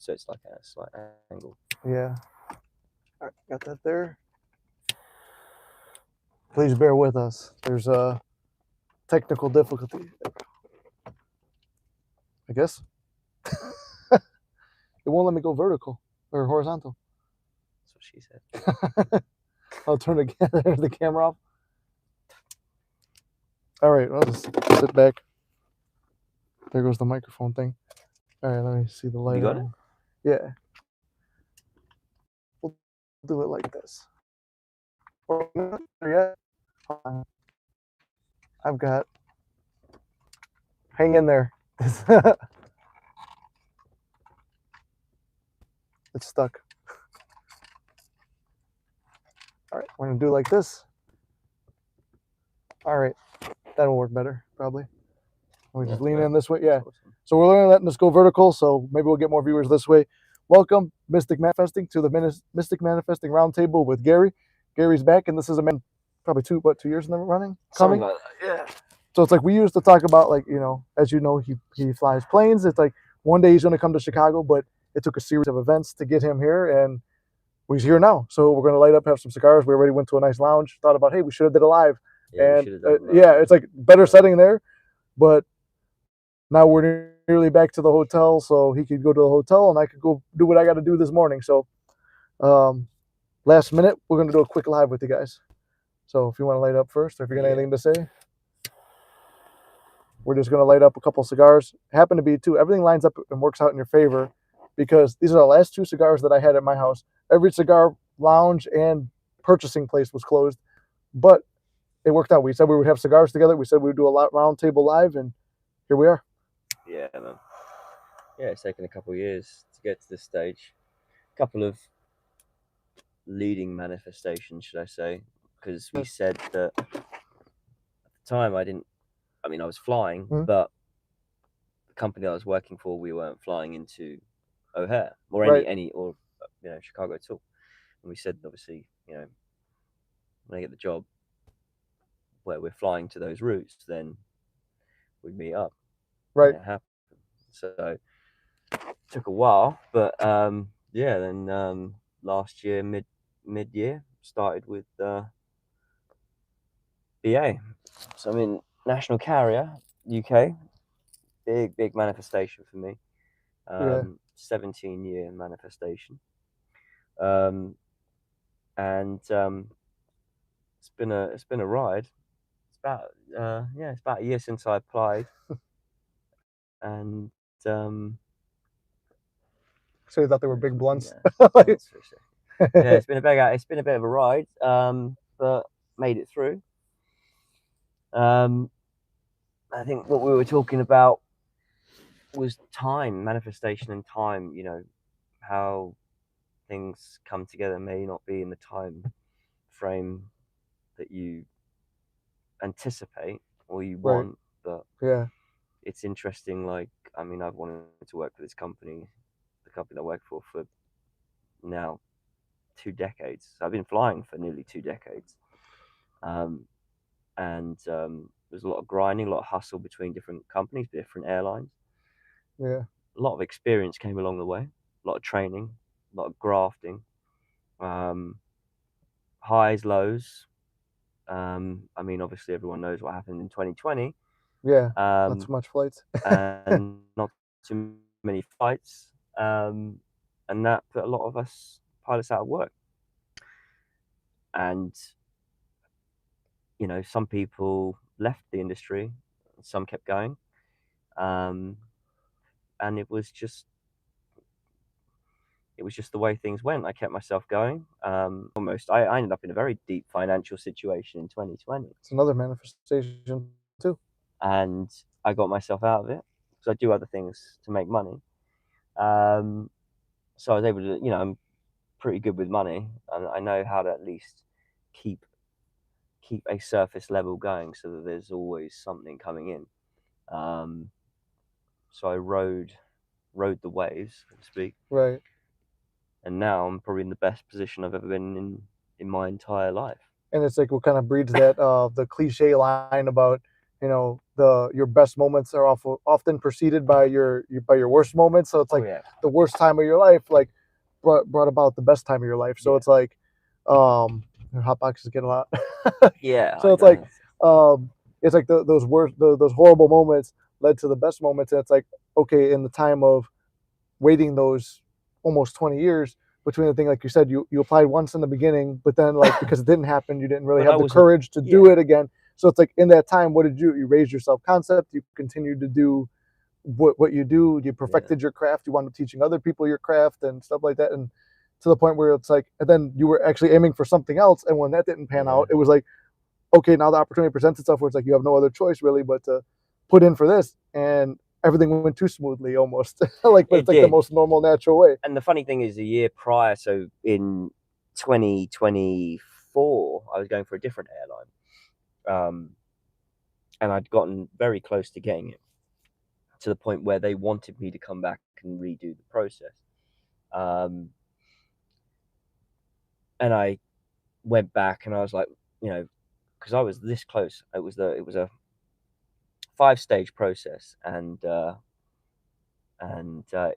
so it's like a slight angle. Yeah. All right, got that there. Please bear with us. There's a technical difficulty, I guess. It won't let me go vertical or horizontal. That's what she said. I'll turn the camera off. All right, I'll just sit back. There goes the microphone thing. All right, let me see the light. You got it? Yeah. We'll do it like this. Or not yet. I've got. Hang in there. It's stuck. All right, we're gonna do like this. All right, that'll work better, probably. We just lean in this way. Yeah. Awesome. So we're letting this go vertical, so maybe we'll get more viewers this way. Welcome, Mystic Manifesting, to the Mystic Manifesting Roundtable with Gary. Gary's back, and this is a man, probably 2 years in the running? Something like that, yeah. So it's like we used to talk about, like, you know, as you know, he flies planes. It's like one day he's going to come to Chicago, but it took a series of events to get him here, and he's here now. So we're going to light up, have some cigars. We already went to a nice lounge. Thought about, hey, we should have did a live. Yeah, and it's like better setting there, but now we're nearly back to the hotel, so he could go to the hotel and I could go do what I got to do this morning. So last minute, we're going to do a quick live with you guys. So if you want to light up first, or if you got anything to say, we're just going to light up a couple cigars. Happen to be too, everything lines up and works out in your favor, because these are the last 2 cigars that I had at my house. Every cigar lounge and purchasing place was closed, but it worked out. We said we would have cigars together. We said we would do a roundtable live, and here we are. Yeah, man. Yeah, it's taken a couple of years to get to this stage. A couple of leading manifestations, should I say, because we said that at the time I was flying, but the company I was working for, we weren't flying into O'Hare or any or Chicago at all. And we said, obviously, when I get the job where we're flying to those routes, then we'd meet up. Right. And it happened. So it took a while, but then last year mid-year started with BA. So I'm in national carrier UK. Big manifestation for me. 17-year manifestation. And it's been a ride. It's about it's about a year since I applied. And so you thought they were big blunts? Yeah, it's been a bit of a ride, but made it through. I think what we were talking about was time, manifestation and time, how things come together may not be in the time frame that you anticipate or you want, but it's interesting. Like, I've wanted to work for this company, the company I work for now 2 decades. So I've been flying for nearly 2 decades. And there's a lot of grinding, a lot of hustle between different companies, different airlines. Yeah. A lot of experience came along the way, a lot of training, a lot of grafting, highs, lows. Obviously everyone knows what happened in 2020. Yeah, not too much flights. And not too many flights. And that put a lot of us pilots out of work. And some people left the industry, some kept going, and it was just the way things went. I kept myself going. I ended up in a very deep financial situation in 2020. It's another manifestation too. And I got myself out of it because I do other things to make money. So I was able to, I'm pretty good with money, and I know how to at least keep a surface level going so that there's always something coming in. So I rode the waves, so to speak. Right. And now I'm probably in the best position I've ever been in my entire life. And it's like what kind of breeds that the cliche line about, you know, your best moments are often preceded by your worst moments. So it's like the worst time of your life like brought about the best time of your life. So it's like hot boxes get a lot. So it's like those horrible moments led to the best moments, and it's like, okay, in the time of waiting those almost 20 years between the thing, like you said, you applied once in the beginning, but then like because it didn't happen, you didn't really have the courage to do it again. So it's like in that time, what did you raised your self-concept, you continued to do what you do, you perfected your craft, you wound up teaching other people your craft and stuff like that, and to the point where it's like, and then you were actually aiming for something else, and when that didn't pan out, it was like, okay, now the opportunity presents itself where it's like you have no other choice really but to put in for this, and everything went too smoothly almost. Like, but it's like the most normal, natural way. And the funny thing is, a year prior, so in 2024, I was going for a different airline, and I'd gotten very close to getting it, to the point where they wanted me to come back and redo the process. And I went back and I was like, you know, because I was this close. It was a 5-stage process, and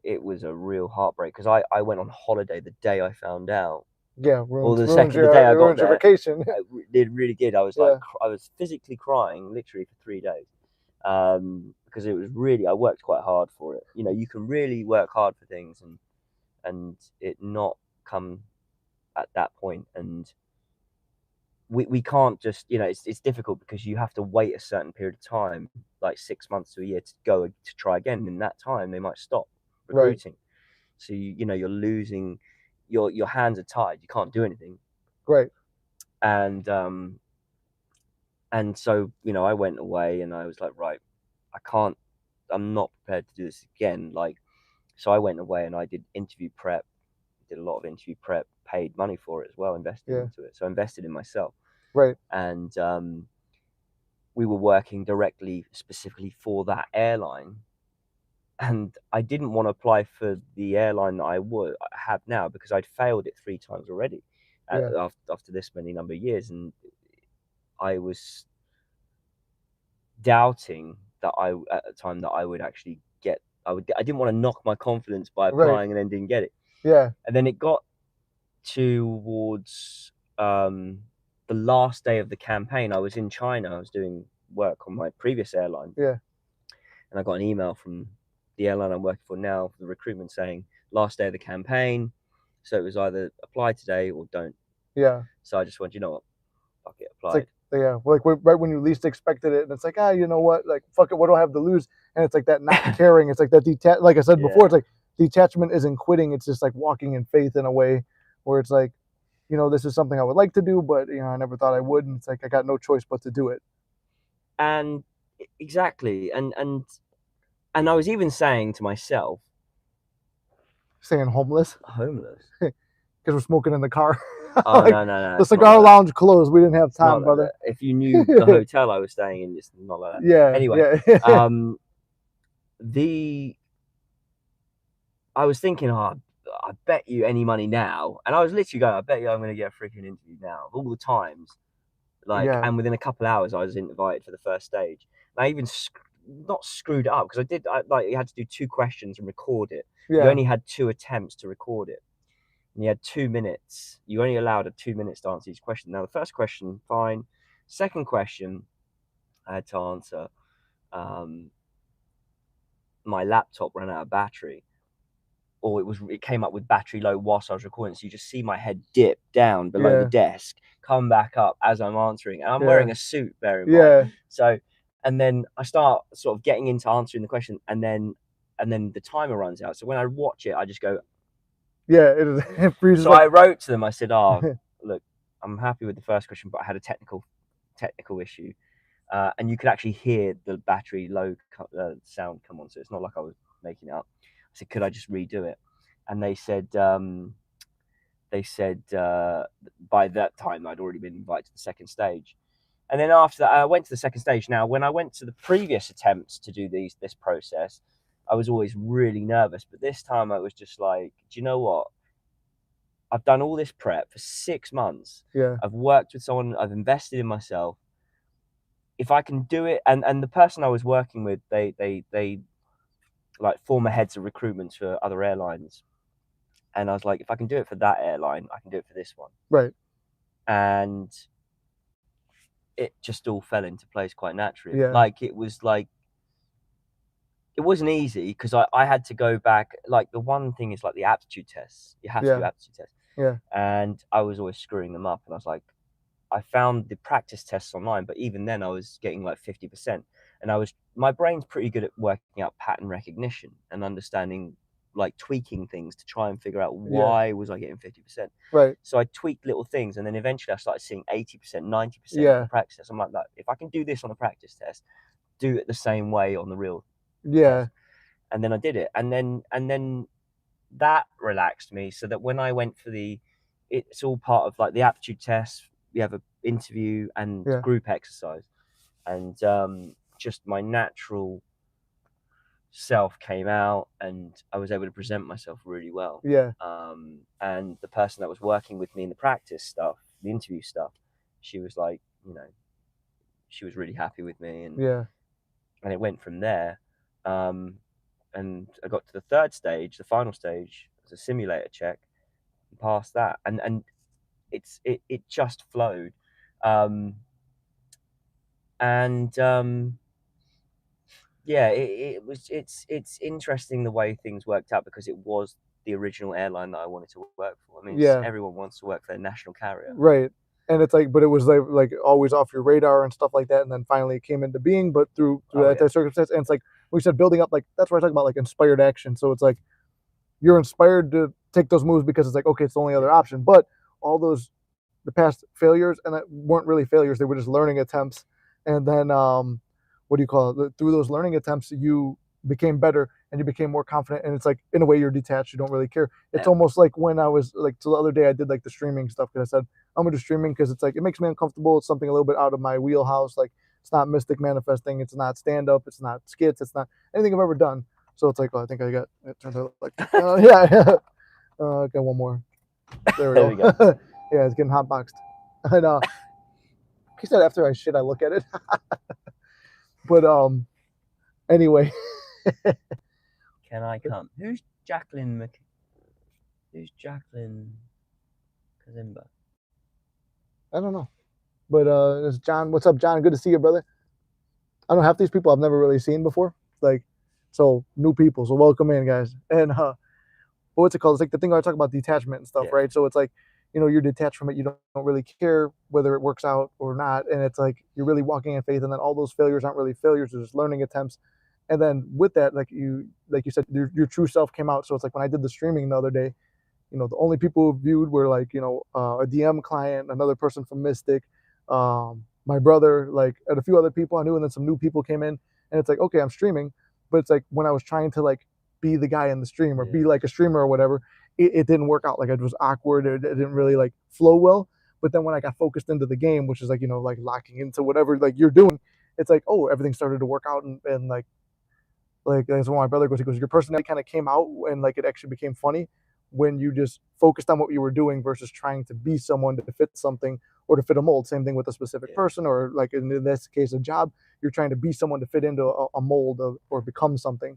it was a real heartbreak because I went on holiday the day I found out. Yeah, or the second the day I got there. Vacation. It really did. I was like, I was physically crying literally for 3 days, because it was really, I worked quite hard for it. You know, you can really work hard for things and it not come at that point, and we can't just, you know, it's difficult because you have to wait a certain period of time, like 6 months to a year, to go to try again. And in that time they might stop recruiting. So you know, you're losing, your hands are tied, you can't do anything. And so, you know, I went away and I was like, right, I'm not prepared to do this again. Like, so I went away and I did interview prep, did a lot of interview prep, paid money for it as well, invested into it. So I invested in myself. And we were working directly, specifically for that airline. And I didn't want to apply for the airline that I have now because I'd failed it 3 times already after this many number of years. And I was doubting that at the time that I would actually get, I didn't want to knock my confidence by applying and then didn't get it. And then it got towards the last day of the campaign. I was in China, I was doing work on my previous airline. And I got an email from the airline I'm working for now, the recruitment, saying last day of the campaign. So it was either apply today or don't. So I just went, you know what, fuck it, apply. Like right when you least expected it, and it's like, you know what, like, fuck it, what do I have to lose? And it's like that not caring. It's like that like I said before, it's like detachment isn't quitting. It's just like walking in faith in a way where it's like, you know, this is something I would like to do, but you know, I never thought I would, and it's like I got no choice but to do it. And exactly, and I was even saying to myself, saying homeless because we're smoking in the car. Oh, like, no. The cigar lounge closed. We didn't have time, brother. If you knew the hotel I was staying in, it's not like that. Anyway, I was thinking, I bet you any money now, and I was literally going, I bet you I'm going to get a freaking interview now. All the times, like, and within a couple of hours, I was invited for the first stage. And I even not screwed it up because you had to do 2 questions and record it. You only had 2 attempts to record it. And you had 2 minutes. You only allowed 2 minutes to answer each question. Now, the first question, fine. Second question, I had to answer. My laptop ran out of battery, or it came up with battery low whilst I was recording. So you just see my head dip down below the desk, come back up as I'm answering, and I'm wearing a suit, bear in mind. So, and then I start sort of getting into answering the question, and then the timer runs out. So when I watch it, I just go. It freezes. So I wrote to them. I said, look, I'm happy with the first question, but I had a technical issue. And you could actually hear the battery low sound come on. So it's not like I was making it up. I said, could I just redo it? And they said by that time I'd already been invited to the second stage. And then after that, I went to the second stage. Now, when I went to the previous attempts to do this process, I was always really nervous. But this time I was just like, do you know what? I've done all this prep for 6 months. I've worked with someone. I've invested in myself. if I can do it, and the person I was working with, they like former heads of recruitments for other airlines, and I was like, if I can do it for that airline, I can do it for this one. Right. And it just all fell into place quite naturally. Yeah. Like it wasn't easy because I had to go back. Like the one thing is like the aptitude tests. You have to do aptitude tests. Yeah. And I was always screwing them up. And I was like, I found the practice tests online, but even then I was getting like 50%. And my brain's pretty good at working out pattern recognition and understanding, like tweaking things to try and figure out why was I getting 50%. Right. So I tweaked little things, and then eventually I started seeing 80%, 90% on the practice test. I'm like, if I can do this on a practice test, do it the same way on the real test. And then I did it, and then that relaxed me, so that when I went for it's all part of like the aptitude test. We have an interview and group exercise, and just my natural self came out, and I was able to present myself really well. And the person that was working with me in the practice stuff, the interview stuff, she was like, she was really happy with me, and it went from there. And I got to the third stage, the final stage, it was a simulator check, and passed that, and it just flowed. It's interesting the way things worked out, because it was the original airline that I wanted to work for. I mean, everyone wants to work for their national carrier, right? And it's like, but it was like always off your radar and stuff like that, and then finally it came into being, but through that circumstance. And it's like we said, building up, like that's what I talk about, like inspired action. So it's like you're inspired to take those moves because it's like, okay, it's the only other option. But all the past failures, and that weren't really failures, they were just learning attempts. And then what do you call it, through those learning attempts you became better and you became more confident, and it's like in a way you're detached, you don't really care. It's almost like when I was like, so the other day I did like the streaming stuff, because I said I'm gonna do streaming because it's like it makes me uncomfortable. It's something a little bit out of my wheelhouse. Like it's not mystic manifesting, it's not stand-up, it's not skits, it's not anything I've ever done. So it's like, I think I got it. Turns out like got one more. There we go. Yeah, it's getting hot boxed. And he said after I shit, I look at it. But anyway. Can I come? Who's Jacqueline Kazimba? I don't know. But it's John. What's up, John? Good to see you, brother. I don't know, half these people I've never really seen before. Like, so new people. So welcome in, guys. And what's it called? It's like the thing I talk about, detachment and stuff, right? So it's like, you're detached from it. You don't really care whether it works out or not. And it's like you're really walking in faith. And then all those failures aren't really failures, they're just learning attempts. And then with that, like you said, your true self came out. So it's like when I did the streaming the other day, the only people who viewed were like, a DM client, another person from Mystic, my brother, like, and a few other people I knew. And then some new people came in, and it's like, okay, I'm streaming. But it's like when I was trying to like be the guy in the stream or be like a streamer or whatever, it didn't work out. Like it was awkward. It didn't really like flow well. But then when I got focused into the game, which is like, like locking into whatever like you're doing, it's like, oh, everything started to work out. And like that's what my brother goes, he goes, your personality kind of came out, and like it actually became funny when you just focused on what you were doing versus trying to be someone to fit something or to fit a mold. Same thing with a specific person, or like in this case, a job, you're trying to be someone to fit into a mold or become something.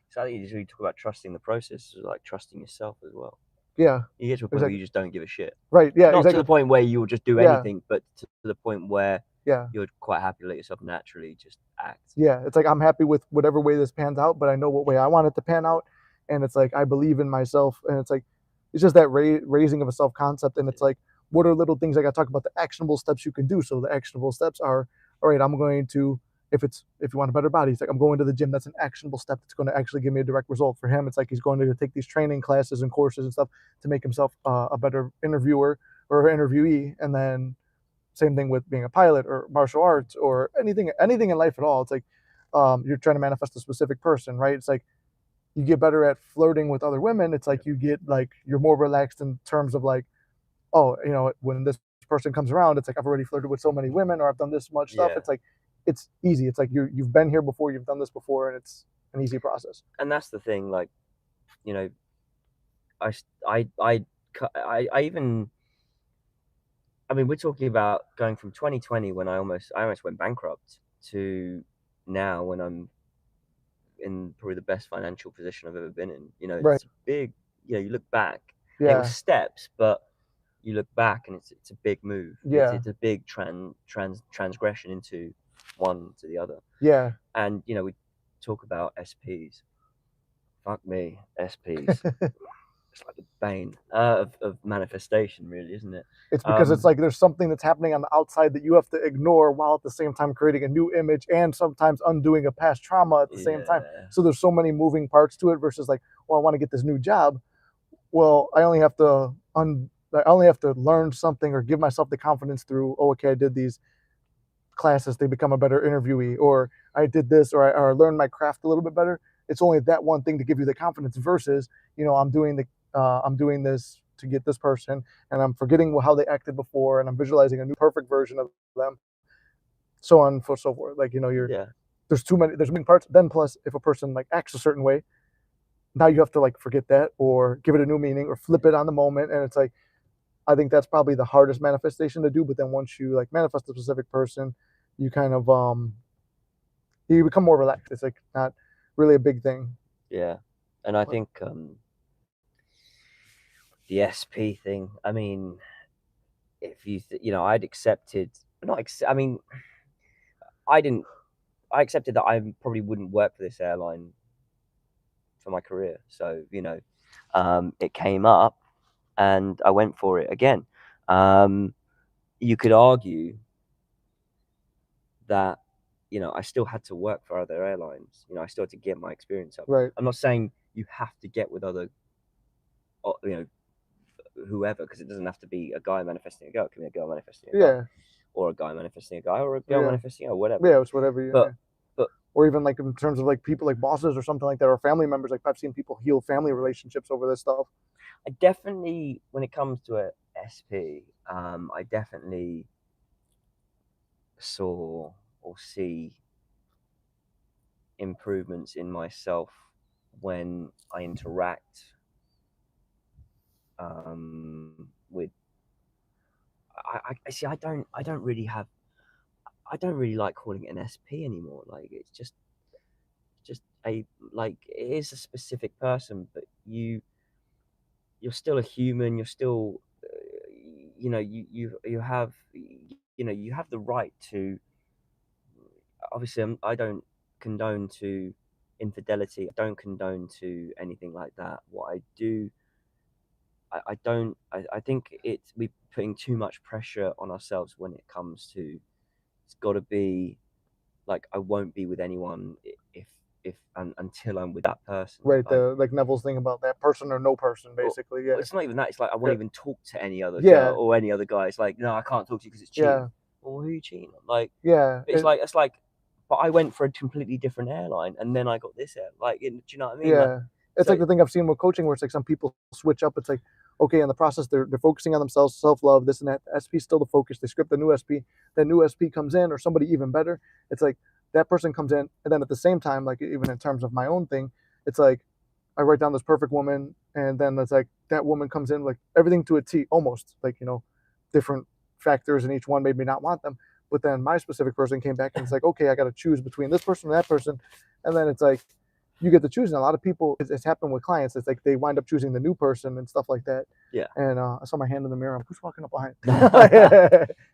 So I think you just really talk about trusting the process, like trusting yourself as well. Yeah. You get to a point where you just don't give a shit. Right. Yeah. Not to the point where you will just do anything, but to the point where you're quite happy to let yourself naturally just act. Yeah. It's like, I'm happy with whatever way this pans out, but I know what way I want it to pan out. And it's like, I believe in myself. And it's like, it's just that raising of a self-concept. And it's like, what are little things? Like I talk about the actionable steps you can do. So the actionable steps are, all right, I'm going to, if you want a better body, it's like I'm going to the gym. That's an actionable step that's going to actually give me a direct result. For him, it's like he's going to take these training classes and courses and stuff to make himself a better interviewer or interviewee. And then same thing with being a pilot or martial arts or anything in life at all. It's like you're trying to manifest a specific person, right? It's like you get better at flirting with other women. It's like you get like, you're more relaxed in terms of like, oh, when this person comes around, it's like I've already flirted with so many women, or I've done this much stuff. It's like, it's easy. It's like you've been here before, you've done this before, and it's an easy process. And that's the thing, like, I I mean, we're talking about going from 2020 when I almost went bankrupt to now when I'm in probably the best financial position I've ever been in. You know, Right. it's big. You know, you look back, and it was Yeah. steps, but you look back and it's a big move. Yeah. It's a big transgression into one to the other. Yeah. And you know, we talk about SPs. Fuck me, SPs. It's like the bane of manifestation, really, isn't it? It's because it's like there's something that's happening on the outside that you have to ignore while at the same time creating a new image and sometimes undoing a past trauma at the same time. Yeah. So there's so many moving parts to it versus like, well, I want to get this new job. Well, I only have to learn something or give myself the confidence through, oh, okay, I did these classes to become a better interviewee, or I did this, or I learned my craft a little bit better. It's only that one thing to give you the confidence versus, you know, I'm doing this to get this person, and I'm forgetting how they acted before, and I'm visualizing a new perfect version of them, so on and so forth. Like, you know, Yeah. there's many parts. Then plus, if a person like acts a certain way, now you have to like forget that or give it a new meaning or flip it on the moment, and it's like I think that's probably the hardest manifestation to do. But then once you like manifest a specific person, you kind of you become more relaxed. It's like not really a big thing. Yeah. And I think the SP thing, I mean, if you you know, I'd accepted not accept, I mean, I didn't I accepted that I probably wouldn't work for this airline for my career. So, you know, it came up and I went for it again. You could argue that, you know, I still had to work for other airlines. You know, I still had to get my experience up. Right. I'm not saying you have to get with other, you know, whoever, because it doesn't have to be a guy manifesting a girl. It can be a girl manifesting a guy, Yeah. or a guy manifesting a guy, or a girl Yeah. manifesting or whatever. Yeah. It's whatever you. But Yeah. Or even like in terms of like people like bosses or something like that, or family members. Like I've seen people heal family relationships over this stuff. I definitely, when it comes to a SP, I definitely saw or see improvements in myself when I interact with. I see. I don't really like calling it an SP anymore. Like it's just a like it is a specific person, but you're still a human. You're still, you know, you have, you know, you have the right to. Obviously, I don't condone to infidelity. I don't condone to anything like that. What I do, I don't. I think we putting too much pressure on ourselves when it comes to. It's got to be like I won't be with anyone if until I'm with that person. Right. The like Neville's thing about that person or no person, basically. Yeah. It's not even that. It's like I won't even talk to any other Yeah. girl or any other guy. It's like no, I can't talk to you because it's cheating. Yeah. Well, who are you cheating on? Like Yeah. it's like. But I went for a completely different airline, and then I got this air. Like, do you know what I mean? Yeah. Like, It's so like the thing I've seen with coaching where it's like some people switch up. It's like, okay, in the process, they're focusing on themselves, self love, this and that. SP is still the focus. They script the new SP. Then new SP comes in, or somebody even better. It's like that person comes in, and then at the same time, like even in terms of my own thing, it's like I write down this perfect woman, and then it's like that woman comes in, like everything to a T, almost like, you know, different factors in each one made me not want them. But then my specific person came back, and it's like, okay, I got to choose between this person and that person, and then it's like you get to choose. And a lot of people, it's happened with clients. It's like they wind up choosing the new person and stuff like that. yeah. And I saw my hand in the mirror. Who's walking up behind?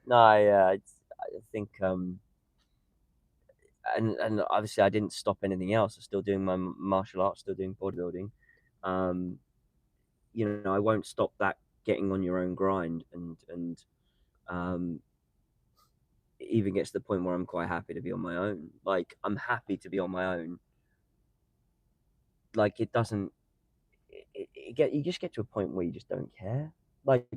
No, I think and obviously I didn't stop anything else. I'm still doing my martial arts, still doing bodybuilding. You know, I won't stop that getting on your own grind, and it even gets to the point where I'm quite happy to be on my own. Like I'm happy to be on my own. Like it doesn't. You just get to a point where you just don't care. Like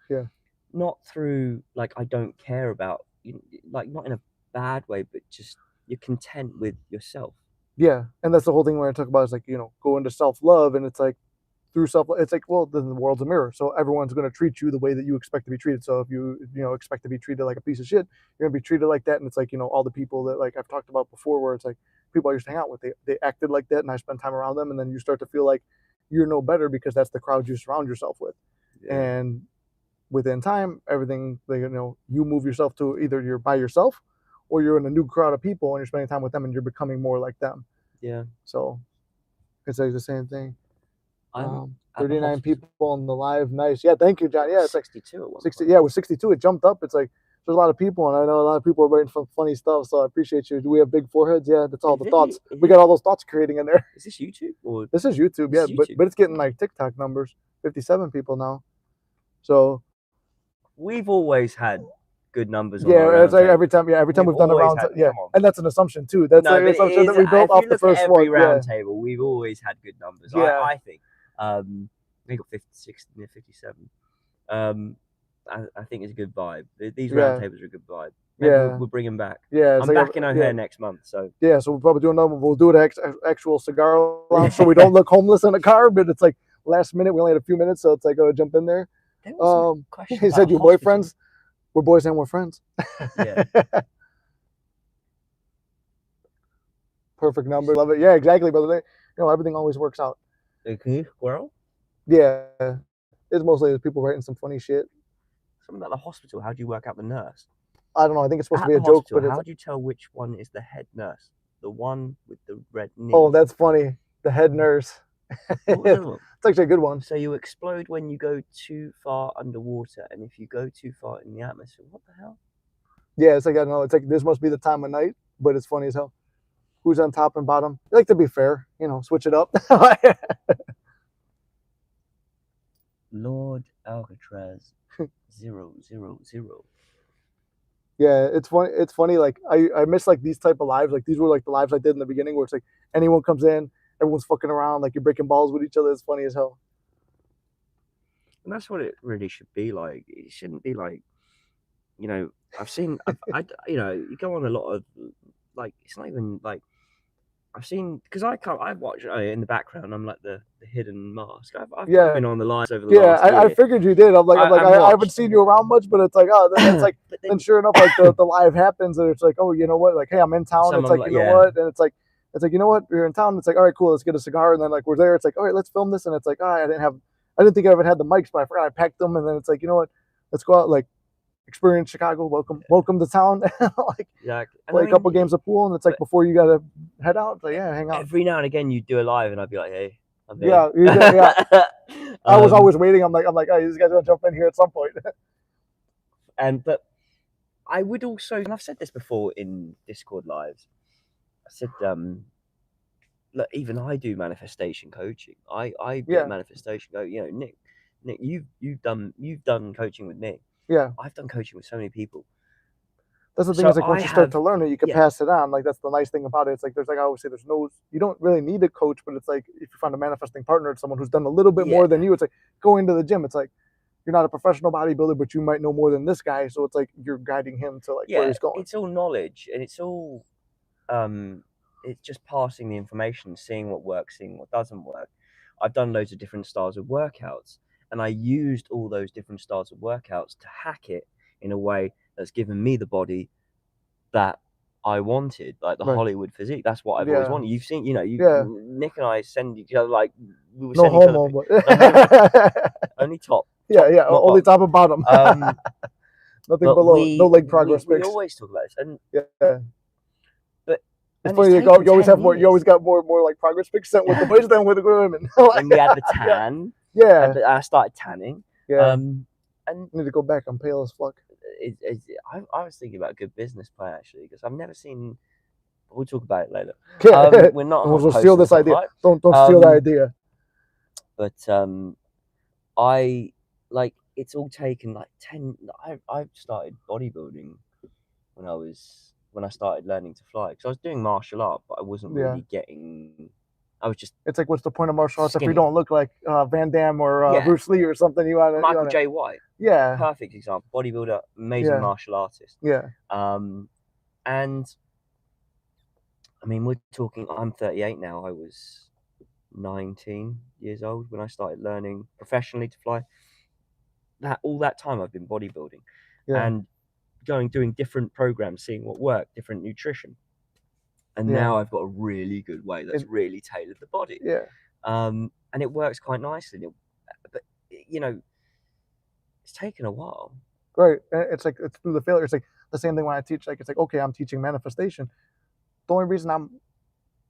Yeah. not through like I don't care about you, like not in a bad way, but just you're content with yourself. Yeah. And that's the whole thing where I talk about is like, you know, go into self love. And it's like, through self, it's like, well, then the world's a mirror, so everyone's going to treat you the way that you expect to be treated. So if you know, expect to be treated like a piece of shit, you're going to be treated like that. And it's like, you know, all the people that like I've talked about before, where it's like people I used to hang out with, they acted like that, and I spend time around them, and then you start to feel like you're no better because that's the crowd you surround yourself with. Yeah. And within time, everything, you know, you move yourself to either you're by yourself or you're in a new crowd of people and you're spending time with them and you're becoming more like them. Yeah. So it's like the same thing. I'm at the 39 hospital. people on the live. Nice. Yeah, thank you, John. Yeah, it's like 62 at one 60. point. Yeah, with 62, it jumped up. It's like there's a lot of people, and I know a lot of people are writing some funny stuff. So I appreciate you. Do we have big foreheads? Yeah, that's all Is the this thoughts. you- is We this- got all those thoughts creating in there. Is this YouTube or This is YouTube, This yeah, is YouTube. but it's getting like TikTok numbers. 57 people now. So we've always had good numbers on yeah, our it's like roundtable. every time We've we've done a always round, had- yeah, come on. and that's an assumption too. That's No, like an but it assumption is, that we built if off you the look at first every one. Yeah, roundtable, we've always had good numbers. Yeah. I think. I got 56, near 57. I think it's a good vibe. These Yeah. roundtables are a good vibe. Maybe Yeah. we'll bring them back. yeah. It's I'm like back in O'Hare next month, so Yeah, so we'll probably do another one. We'll do it actual cigar lounge, so we don't look homeless in a car. But it's like last minute. We only had a few minutes, so it's like, oh, jump in there. there was some question He about said, "You hospital. boyfriends? We're boys and we're friends." Yeah. Perfect number. Love it. Yeah, exactly, brother. You know, everything always works out. Can you squirrel? Yeah, it's mostly people writing some funny shit. Something about the hospital. How do you work out the nurse? I don't know. I think it's supposed At to be a the joke, hospital, but it's how do you tell which one is the head nurse? The one with the red knee. oh, that's funny. The head nurse. What was the other one? It's actually a good one. So you explode when you go too far underwater, and if you go too far in the atmosphere, what the hell? Yeah, it's like I don't know. It's like this must be the time of night, but it's funny as hell. Who's on top and bottom? I like to be fair, you know, switch it up. Lord Alcatraz 000. Yeah, it's funny. It's funny. Like I miss like these type of lives. Like these were like the lives I did in the beginning, where it's like anyone comes in, everyone's fucking around, like you're breaking balls with each other. It's funny as hell. And that's what it really should be like. It shouldn't be like, you know, you know, you go on a lot of, like, it's not even like, I've seen, because I've watched in the background, I'm like the hidden mask. I've Yeah. been on the lines over the Yeah, last year. I figured you did. I haven't watched. seen you around much, but it's like, oh, that's like, But then sure enough, like the live happens, and it's like, oh, you know what? Like, hey, I'm in town. Someone It's like, like- you know yeah. what? And it's like, you know what? You're in town. It's like, all right, cool. Let's get a cigar. And then like we're there. It's like, all right, let's film this. And it's like, oh, I didn't think I ever had the mics, but I forgot I packed them. And then it's like, you know what? Let's go out, like, experience Chicago. Welcome to town. Like, Yeah, and play I a couple mean, games of pool, and it's like before you gotta head out. It's like, yeah, hang out. every now and again you do a live, and I'd be like, hey, I'm here. Yeah, you did, yeah. I was always waiting. I'm like, oh, these guys gonna jump in here at some point. But I would also, and I've said this before in Discord lives, I said, look, even I do manifestation coaching. I get Yeah. manifestation. You know, Nick, you've done coaching with Nick. Yeah, I've done coaching with so many people. that's the thing. So Is like once I you start have- to learn it, you can yeah. pass it on. Like that's the nice thing about it. It's like I always say, you don't really need a coach, but it's like if you find a manifesting partner, it's someone who's done a little bit more Yeah. than you. It's like going to the gym. It's like you're not a professional bodybuilder, but you might know more than this guy. So it's like you're guiding him to like where he's going. It's all knowledge, and it's all it's just passing the information, seeing what works, seeing what doesn't work. I've done loads of different styles of workouts, and I used all those different styles of workouts to hack it in a way that's given me the body that I wanted, like the Right. Hollywood physique. That's what I've always Yeah. wanted. You've seen, you know, Yeah. Nick and I send each other, like, we were No sending each other homo, pic- but only top. yeah, top, not only bottom. top and bottom. But Nothing below. No leg progress we pics. always talk about this, and Yeah. It's and funny. it's You always taken have 10 more. You always years. got more like progress pics sent with the boys than with the women. When we had the tan, Yeah. I started tanning. Yeah. And I need to go back. I'm pale as fuck. I was thinking about a good business plan actually, because I've never seen. We'll talk about it later. Yeah. We're not. We'll posting steal this stuff, idea. right? Don't steal the idea. But I like it's all taken like 10. I started bodybuilding when I started learning to fly, because I was doing martial art, but I wasn't Yeah. really getting. I was just It's like, what's the point of martial arts if you Skinny. don't look like Van Damme or Yeah. Bruce Lee or something? You want Michael J. White, Yeah. perfect example, bodybuilder, amazing Yeah. martial artist. Yeah. And I mean, we're talking. I'm 38 now. I was 19 years old when I started learning professionally to fly. All that time I've been bodybuilding, Yeah. and doing different programs, seeing what worked, different nutrition, and Yeah. now I've got a really good way that's really tailored the body. Yeah. And it works quite nicely. But you know, it's taken a while. Right. And it's like it's through the failure. It's like the same thing when I teach. Like it's like, okay, I'm teaching manifestation. The only reason I'm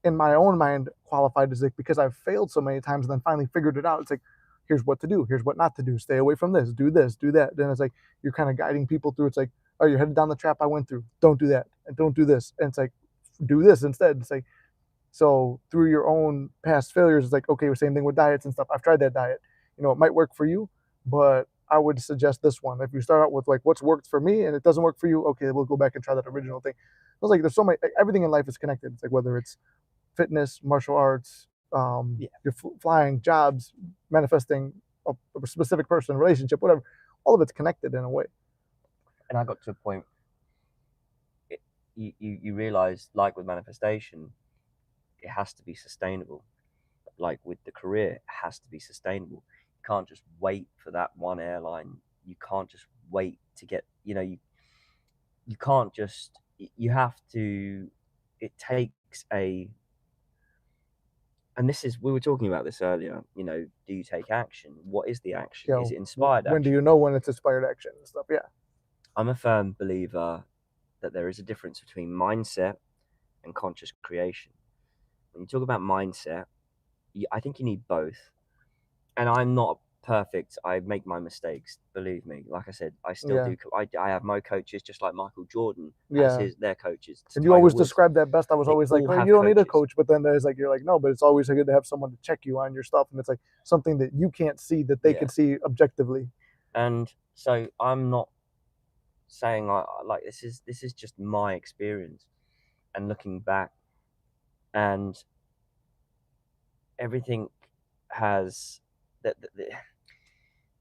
in my own mind qualified is like because I've failed so many times and then finally figured it out. It's like, here's what to do, here's what not to do, stay away from this, do that. Then it's like you're kind of guiding people through. It's like, oh, you're headed down the trap I went through. Don't do that and don't do this. And it's like, do this instead. It's like, so through your own past failures, it's like, okay, same thing with diets and stuff. I've tried that diet. You know, it might work for you, but I would suggest this one. If you start out with like what's worked for me and it doesn't work for you, okay, we'll go back and try that original thing. It's like there's so many. Everything in life is connected. It's like whether it's fitness, martial arts, Yeah. your flying, jobs, manifesting a specific person, relationship, whatever. All of it's connected in a way. And I got to a point. You realize, like with manifestation, it has to be sustainable. Like with the career, it has to be sustainable. You can't just wait for that one airline. You can't just wait to get. You can't just. You have to. It takes a. And this is, we were talking about this earlier. Do you take action? What is the action? Is it inspired when action? do you know when it's inspired action and stuff? Yeah. I'm a firm believer that there is a difference between mindset and conscious creation. When you talk about mindset, I think you need both. And I'm not perfect. I make my mistakes. Believe me. Like I said, I still do. I have my coaches, just like Michael Jordan has their coaches. And you always describe that best. I was always like, all well, have you don't need a coaches. coach, but then there's like, you're like, no, but it's always good to have someone to check you on your stuff, and it's like something that you can't see that they can see objectively. And so I'm not saying like this is just my experience and looking back, and everything has that.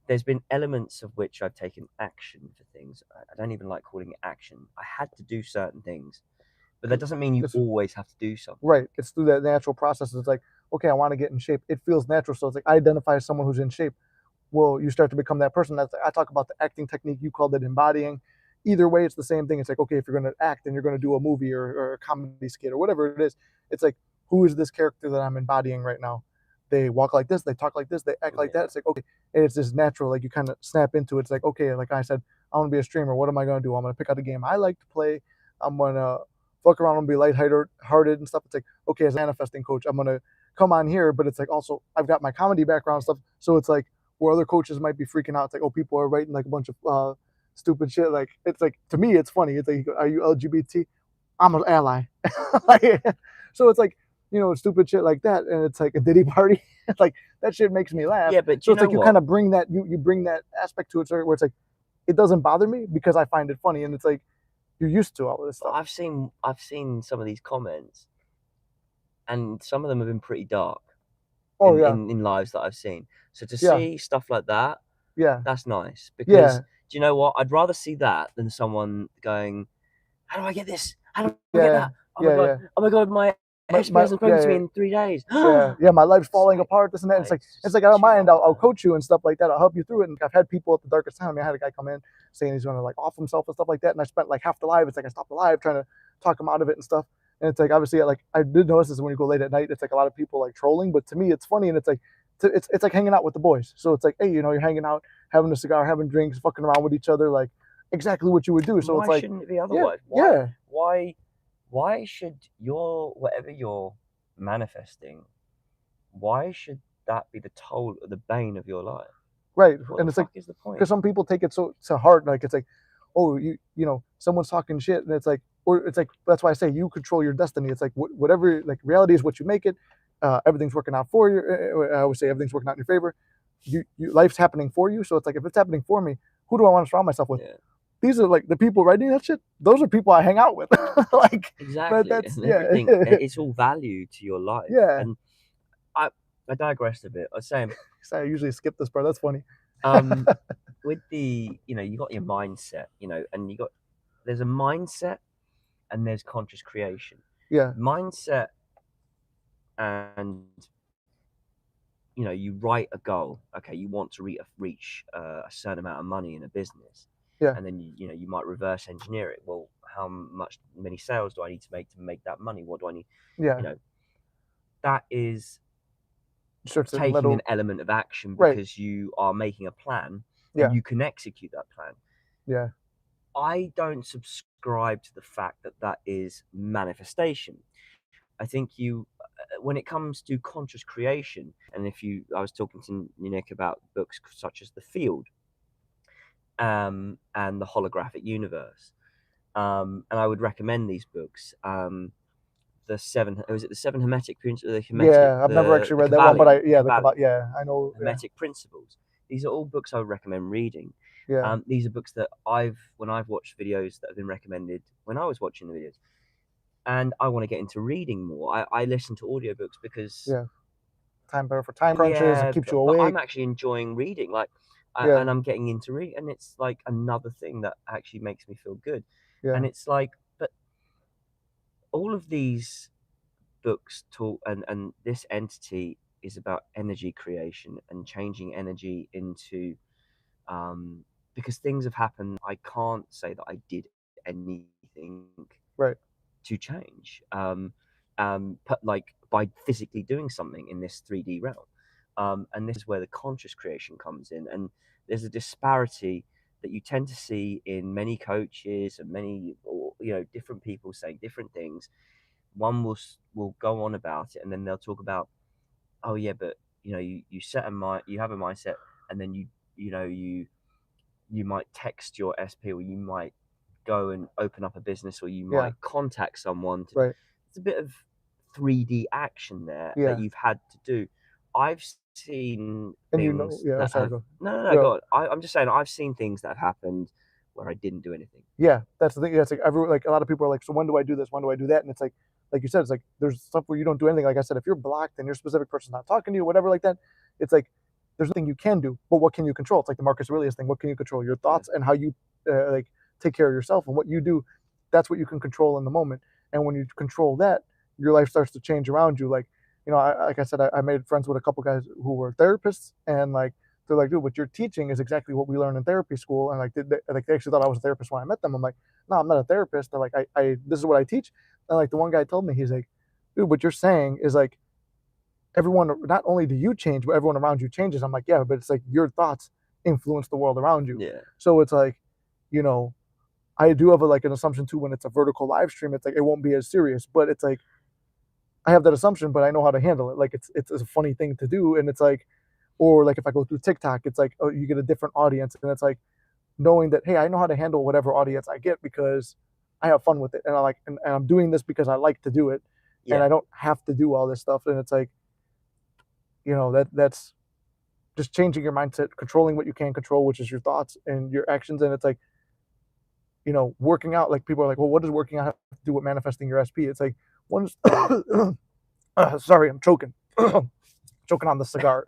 There's been elements of which I've taken action for things. I don't even like calling it action. I had to do certain things, but that doesn't mean you always have to do something. Right. It's through that natural process. It's like, okay, I want to get in shape. It feels natural. So it's like I identify as someone who's in shape. Well, you start to become that person. I talk about the acting technique. You called it embodying. Either way, it's the same thing. It's like, okay, if you're going to act and you're going to do a movie or a comedy skit or whatever it is, it's like, who is this character that I'm embodying right now? They walk like this, they talk like this, they act like that. It's like, okay, and it's just natural. Like you kind of snap into it. It's like, okay, like I said, I want to be a streamer. What am I going to do? I'm going to pick out a game I like to play. I'm going to fuck around and be lighthearted and stuff. It's like, okay, as a manifesting coach, I'm going to come on here, but it's like also I've got my comedy background and stuff. So it's like, where other coaches might be freaking out. It's like, oh, people are writing like a bunch of stupid shit. Like, it's like, to me, it's funny. It's like, are you LGBT? I'm an ally. Like, so it's like, stupid shit like that. And it's like a Diddy party. It's like, that shit makes me laugh. Yeah, but so it's like, you kind of bring that, you bring that aspect to it where it's like, it doesn't bother me because I find it funny. And it's like, you're used to all of this stuff. I've seen some of these comments, and some of them have been pretty dark. In lives that I've seen. So to see stuff like that, that's nice. Because do you know what? I'd rather see that than someone going, "How do I get this? How do I get that? Oh my god! Oh my god! My ex-spouse has spoken to me in 3 days. My life's falling apart. This and that. It's like I don't mind. I'll coach you and stuff like that. I'll help you through it. And I've had people at the darkest time. I had a guy come in saying he's going to like off himself and stuff like that. And I spent like half the live. It's like I stopped the live trying to talk him out of it and stuff. And it's like, obviously, like I did notice this when you go late at night, it's like a lot of people like trolling, but to me, it's funny. And it's like, it's like hanging out with the boys. So it's like, hey, you're hanging out, having a cigar, having drinks, fucking around with each other, like exactly what you would do. So why it's like, shouldn't it be otherwise? Why should whatever you're manifesting, why should that be the bane of your life? Right. What and the it's fuck like, is the point? Because some people take it so hard. Like it's like, oh, someone's talking shit, and it's like, or it's like, that's why I say you control your destiny. It's like whatever, like reality is what you make it. Everything's working out for you. I always say everything's working out in your favor. Life's happening for you. So it's like, if it's happening for me, who do I want to surround myself with? These are like the people writing that shit. Those are people I hang out with. Like exactly. That's everything. It's all value to your life. Yeah. And I digressed a bit. I was saying, I usually skip this part. That's funny. With the, you got your mindset, and there's a mindset and there's conscious creation. Yeah. Mindset, and you write a goal. Okay, you want to reach a certain amount of money in a business. Yeah. And then you might reverse engineer it. Well, how many sales do I need to make that money? What do I need? Yeah. That is taking an element of action because you are making a plan. Yeah. and you can execute that plan. Yeah. I don't subscribe to the fact that that is manifestation. I think when it comes to conscious creation, and I was talking to Nick about books such as The Field, and the Holographic Universe, and I would recommend these books. Was it the seven hermetic principles? Yeah, I've never actually The read that one, but Kabbalion, I know. Yeah. hermetic principles. These are all books I would recommend reading. Yeah. These are books that when I've watched videos that have been recommended when I was watching the videos, and I want to get into reading more. I listen to audiobooks because Yeah. Time better for time crunches. It keeps you but I'm awake. actually enjoying reading, Yeah. and I'm getting into reading, and it's like another thing that actually makes me feel good. Yeah. And it's like, but all of these books talk, and this entity is about energy creation and changing energy into, because things have happened. I can't say that I did anything Right. to change, like by physically doing something in this 3D realm. And this is where the conscious creation comes in. And there's a disparity that you tend to see in many coaches and many, different people saying different things. One will go on about it, and then they'll talk about, oh yeah, but you have a mindset, and then you might text your SP, or you might go and open up a business, or you Yeah. might contact someone. Right. It's a bit of 3D action there Yeah. that you've had to do. I've seen And things yeah. that Sorry. have Go. no, Go. go on. I'm just saying I've seen things that have happened where I didn't do anything. Yeah, that's the thing. Yeah, it's like like a lot of people are like, so when do I do this? When do I do that? And it's like you said, it's like there's stuff where you don't do anything. Like I said, if you're blocked and your specific person's not talking to you, whatever, like that, it's like there's nothing you can do. But what can you control? It's like the Marcus Aurelius thing. What can you control? Your thoughts and how you like take care of yourself, and what you do. That's what you can control in the moment. And when you control that, your life starts to change around you. Like like I said, I made friends with a couple guys who were therapists, and like they're like, dude, what you're teaching is exactly what we learn in therapy school. And like, they actually thought I was a therapist when I met them. I'm like, no, I'm not a therapist. They're like, this is what I teach. And like the one guy told me, he's like, dude, what you're saying is like everyone, not only do you change, but everyone around you changes. I'm like, yeah, but it's like your thoughts influence the world around you. Yeah. So it's like, I do have like an assumption too, when it's a vertical live stream, it's like, it won't be as serious, but it's like, I have that assumption, but I know how to handle it. Like it's a funny thing to do. And it's like, or like if I go through TikTok, it's like, oh, you get a different audience. And it's like knowing that, hey, I know how to handle whatever audience I get because I have fun with it. And I like, and I'm doing this because I like to do it. Yeah. And I don't have to do all this stuff. And it's like, that's just changing your mindset, controlling what you can control, which is your thoughts and your actions. And it's like, working out, like people are like, well, what does working out have to do with manifesting your SP? It's like, one's, sorry, I'm choking. Choking on the cigar.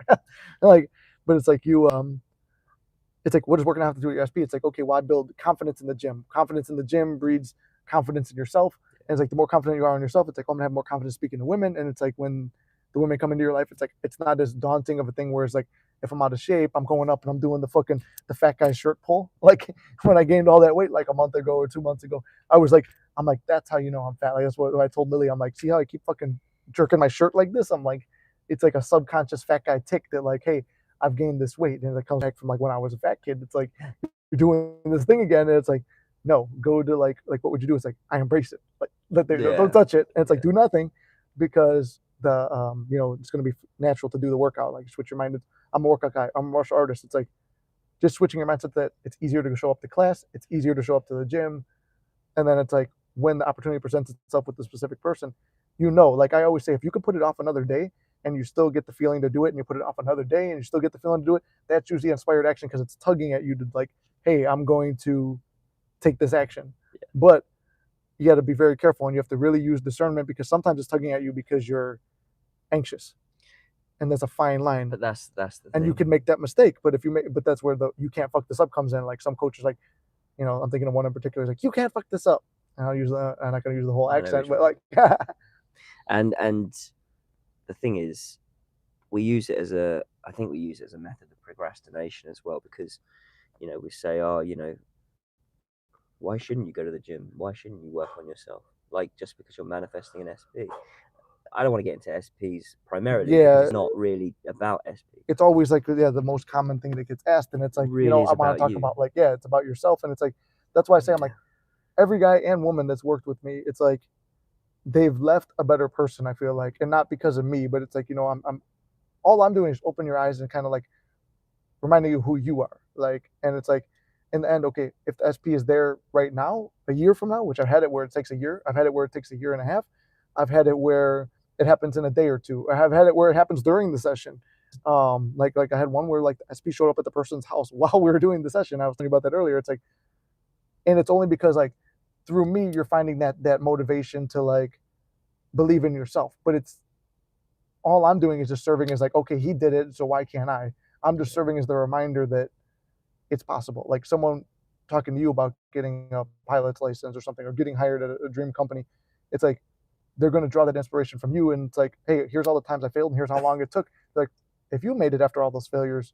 Like, but it's like it's like, what does working out have to do with your SP? It's like, okay, well, I build confidence in the gym. Confidence in the gym breeds confidence in yourself. And it's like, the more confident you are in yourself, it's like, I'm gonna have more confidence speaking to women. And it's like, when the women come into your life, it's like, it's not as daunting of a thing where it's like, if I'm out of shape, I'm going up and I'm doing the fat guy shirt pull. Like when I gained all that weight like a month ago or 2 months ago, I'm like, that's how you know I'm fat. Like that's what I told Millie. I'm like, see how I keep fucking jerking my shirt like this? I'm like, it's like a subconscious fat guy tick that like, hey, I've gained this weight, and it comes back from like when I was a fat kid. It's like you're doing this thing again, and it's like, no, go to like what would you do? It's like, I embrace it, like don't touch it, and it's like, do nothing, because the it's gonna be natural to do the workout. Like switch your mind. I'm a workout guy. I'm a martial artist. It's like just switching your mindset that it's easier to show up to class. It's easier to show up to the gym, and then it's like when the opportunity presents itself with the specific person, like I always say, if you can put it off another day and you still get the feeling to do it, and you put it off another day and you still get the feeling to do it, that's usually inspired action, because it's tugging at you to like, hey, I'm going to take this action. Yeah. But you got to be very careful, and you have to really use discernment, because sometimes it's tugging at you because you're anxious, and that's a fine line. But that's the thing. And you can make that mistake, but but that's where the you can't fuck this up comes in. Like some coaches, like, I'm thinking of one in particular, is like, you can't fuck this up. And I'm not going to use the whole accent, but like, and the thing is, I think we use it as a method of procrastination as well, because, we say, oh, why shouldn't you go to the gym? Why shouldn't you work on yourself? Like, just because you're manifesting an SP. I don't want to get into SPs primarily because Yeah. it's not really about SP. It's always like, yeah, the most common thing that gets asked, and it's like, Really is I want about to talk you. about, like, yeah, it's about yourself. And it's like, that's why I say, I'm like, every guy and woman that's worked with me, it's like they've left a better person, I feel like, and not because of me, but it's like, I'm all I'm doing is open your eyes and kind of like reminding you who you are. Like, and it's like, in the end, okay, if the SP is there right now, a year from now, which I've had it where it takes a year, I've had it where it takes a year and a half, I've had it where it happens in a day or two, I have had it where it happens during the session. Like I had one where like the SP showed up at the person's house while we were doing the session. I was thinking about that earlier. It's like, and it's only because like through me, you're finding that motivation to like believe in yourself. But it's all I'm doing is just serving as like, okay, he did it, so why can't I? I'm just serving as the reminder that it's possible. Like someone talking to you about getting a pilot's license or something, or getting hired at a dream company. It's like they're going to draw that inspiration from you, and it's like, hey, here's all the times I failed, and here's how long it took. Like, if you made it after all those failures,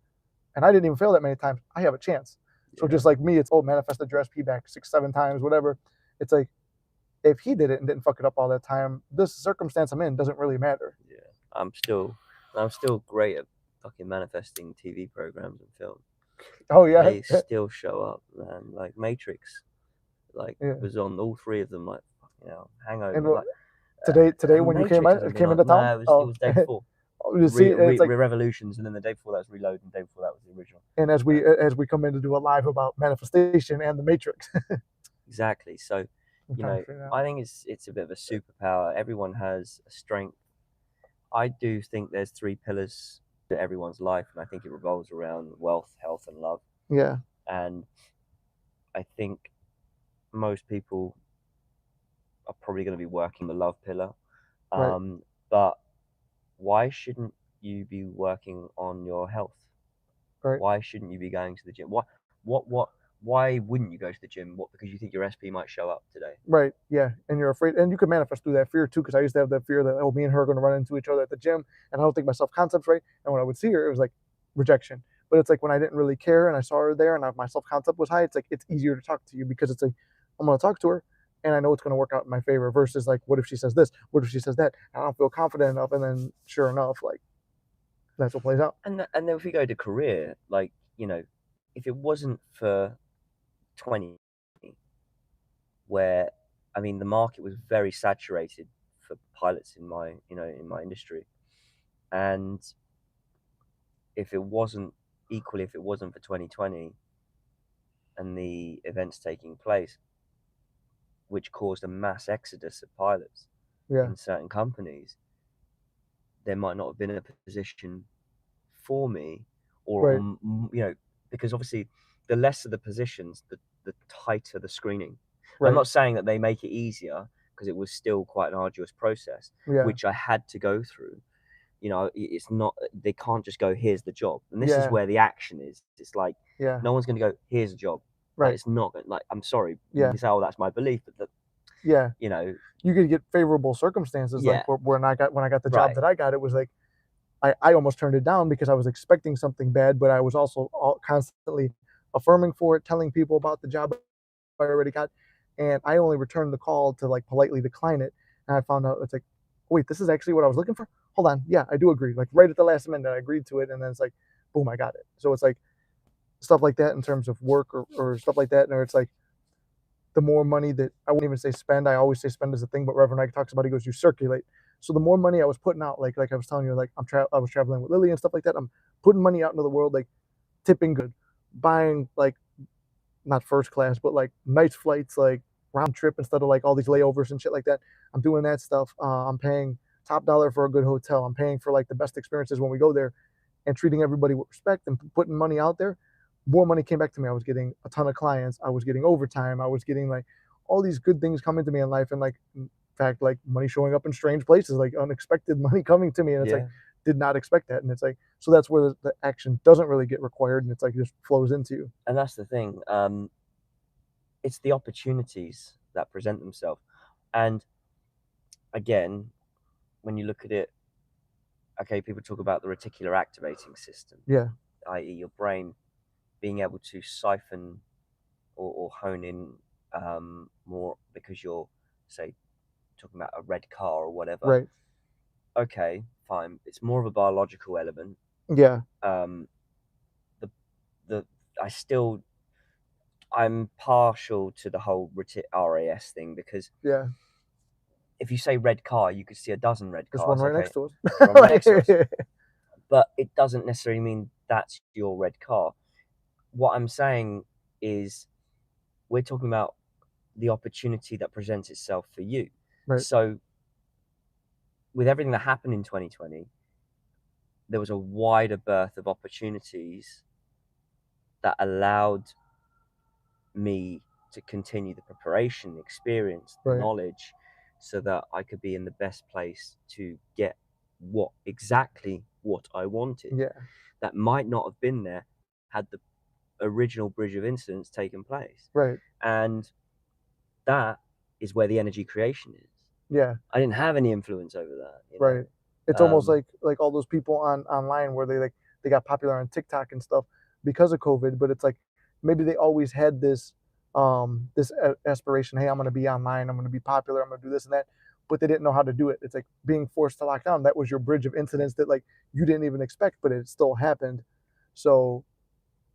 and I didn't even fail that many times, I have a chance. So just like me, it's manifested your SP back 6-7 times, whatever. It's like if he did it and didn't fuck it up all that time, this circumstance I'm in doesn't really matter. Yeah, I'm still great at fucking manifesting TV programs and film. Oh yeah, They still show up, man. Like Matrix, like was on all 3 of them. Like Hangover. And like today when Matrix you came into town, no, it was day before. you see, it's like Revolutions, and then the day before that was Reload, and the day before that was the original. And as we come in to do a live about manifestation and the Matrix. Exactly. So, I think it's a bit of a superpower. Everyone has a strength. I do think there's 3 pillars to everyone's life, and I think it revolves around wealth, health, and love. Yeah. And I think most people are probably going to be working the love pillar. Right. But why shouldn't you be working on your health? Right. Why shouldn't you be going to the gym? Why wouldn't you go to the gym? What, because you think your SP might show up today? Right. Yeah. And you're afraid, and you can manifest through that fear too. Because I used to have that fear that, oh, me and her are going to run into each other at the gym, and I don't think my self concept's right. And when I would see her, it was like rejection. But it's like when I didn't really care and I saw her there, and my self concept was high, it's like it's easier to talk to you because it's like I'm going to talk to her, and I know it's going to work out in my favor. Versus like, what if she says this? What if she says that? I don't feel confident enough, and then sure enough, like that's what plays out. And then if we go to career, like if it wasn't for 20, where the market was very saturated for pilots in my industry, and if it wasn't for 2020 and the events taking place, which caused a mass exodus of pilots in certain companies, there might not have been a position for me, or because obviously the lesser the positions, the tighter the screening. I'm not saying that they make it easier, because it was still quite an arduous process, which I had to go through. It's not, they can't just go, here's the job, and this is where the action is. It's like no one's going to go, here's a job. Like, it's not like, I'm sorry, you can say, oh, that's my belief, but you could get favorable circumstances. Like when I got the job that I got, it was like I almost turned it down because I was expecting something bad, but I was also constantly affirming for it, telling people about the job I already got, and I only returned the call to like politely decline it. And I found out it's like, wait, this is actually what I was looking for. Hold on, yeah, I do agree. Like right at the last minute, I agreed to it, and then it's like, boom, I got it. So it's like stuff like that in terms of work or stuff like that, and it's like the more money that I won't even say spend. I always say spend as a thing, but Reverend Ike talks about, he goes, you circulate. So the more money I was putting out, like I was telling you, like I was traveling with Lily and stuff like that. I'm putting money out into the world, like tipping good, buying like not first class, but like nice flights, like round trip instead of like all these layovers and shit like that. I'm doing that stuff. I'm paying top dollar for a good hotel. I'm paying for like the best experiences when we go there, and treating everybody with respect and putting money out there. More money came back to me. I was getting a ton of clients. I was getting overtime. I was getting like all these good things coming to me in life, and like in fact, like money showing up in strange places, like unexpected money coming to me, and it's like did not expect that, and it's like, so that's where the action doesn't really get required, and it's like just flows into you. And that's the thing. It's the opportunities that present themselves, and again, when you look at it, okay, people talk about the reticular activating system, i.e., your brain being able to siphon or hone in more, because you're, say, talking about a red car or whatever. okay, fine. It's more of a biological element. Yeah, The the I still I'm partial to the whole RAS thing, because yeah. if you say red car, you could see a dozen red There's one cars. right Okay, next to us. there's one right next to us, but it doesn't necessarily mean that's your red car. What I'm saying is, we're talking about the opportunity that presents itself for you. Right, So, with everything that happened in 2020, there was a wider berth of opportunities that allowed me to continue the preparation, the experience, the right. knowledge, so that I could be in the best place to get exactly what I wanted. Yeah, That might not have been there had the original bridge of incidents taken place. right. And that is where the energy creation is. Yeah, I didn't have any influence over that, right. It's almost Um, like all those people online where they got popular on TikTok and stuff because of COVID, but it's like maybe they always had this aspiration, hey, I'm going to be online, I'm going to be popular, I'm going to do this and that, but they didn't know how to do it. It's like being forced to lock down. That was your bridge of incidents that like you didn't even expect, but it still happened. So,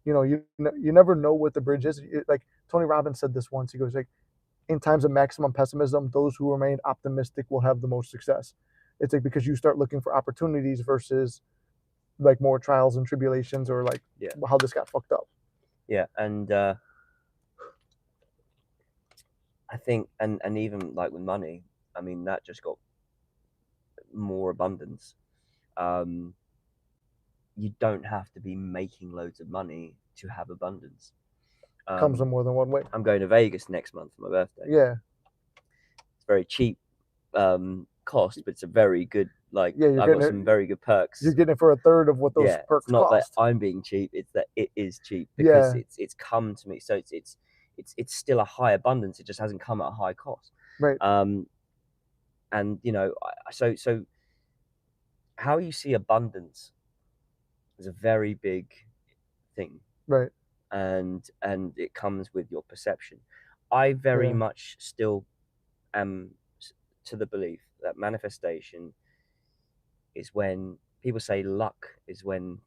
you never know what the bridge is. Like Tony Robbins said this once. He goes like, in times of maximum pessimism, those who remain optimistic will have the most success. It's like because you start looking for opportunities versus like more trials and tribulations or like how this got fucked up. Yeah, and I think, and even like with money, I mean, that just got more abundance. Um, you don't have to be making loads of money to have abundance. Comes in more than one way. I'm going to Vegas next month for my birthday. Yeah. It's very cheap cost, but it's a very good, like, Yeah, I've got some very good perks. You're getting it for a third of what those perks it's not cost. that I'm being cheap, it's that it is cheap, because it's come to me. So it's still a high abundance, it just hasn't come at a high cost. Right. And so how you see abundance is a very big thing. Right. And it comes with your perception. I very much still am to the belief that manifestation is when people say luck is when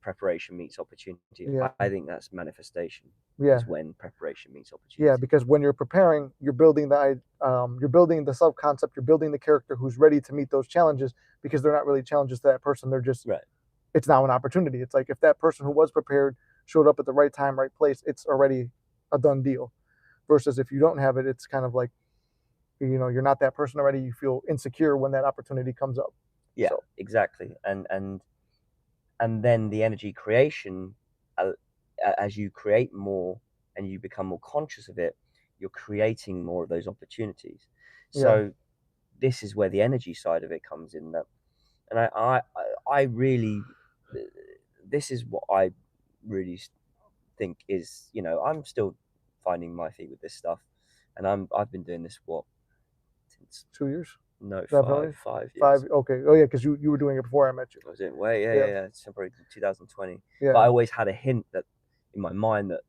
preparation meets opportunity. Yeah. I think that's manifestation. Yeah. Is when preparation meets opportunity. Yeah, because when you're preparing, you're building the self-concept, you're building the character who's ready to meet those challenges, because they're not really challenges to that person. They're just It's now an opportunity. It's like if that person who was prepared showed up at the right time, right place, it's already a done deal. Versus if you don't have it, it's kind of like, you're not that person already. You feel insecure when that opportunity comes up. Yeah, so. Exactly. And then the energy creation, as you create more and you become more conscious of it, you're creating more of those opportunities. So this is where the energy side of it comes in. That, and I really, this is what I really think is, I'm still finding my feet with this stuff, and I've been doing this since 2 years. No, Definitely. 5 years. 5. Okay. Oh yeah, because you were doing it before I met you. I was doing it's probably 2020. Yeah. But I always had a hint that in my mind that,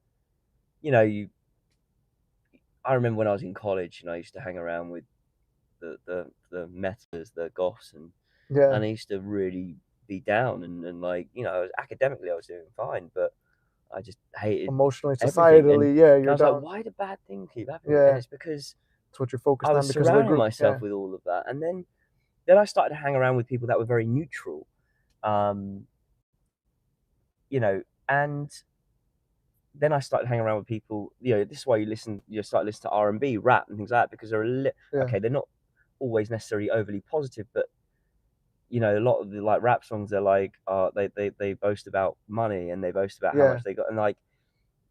I remember when I was in college, I used to hang around with the metalers, the goths, and I used to really be down and like, academically I was doing fine, but I just hated emotionally, societally, and you're I was down. like, why do bad things keep happening? And it's because it's what you're focused on. I was surrounding myself with all of that, and then I started to hang around with people that were very neutral, and then I started hanging around with people. This is why you start listening to R&B, rap, and things like that, because they're okay. They're not always necessarily overly positive, but a lot of the like rap songs are like, they boast about money, and they boast about how much they got, and like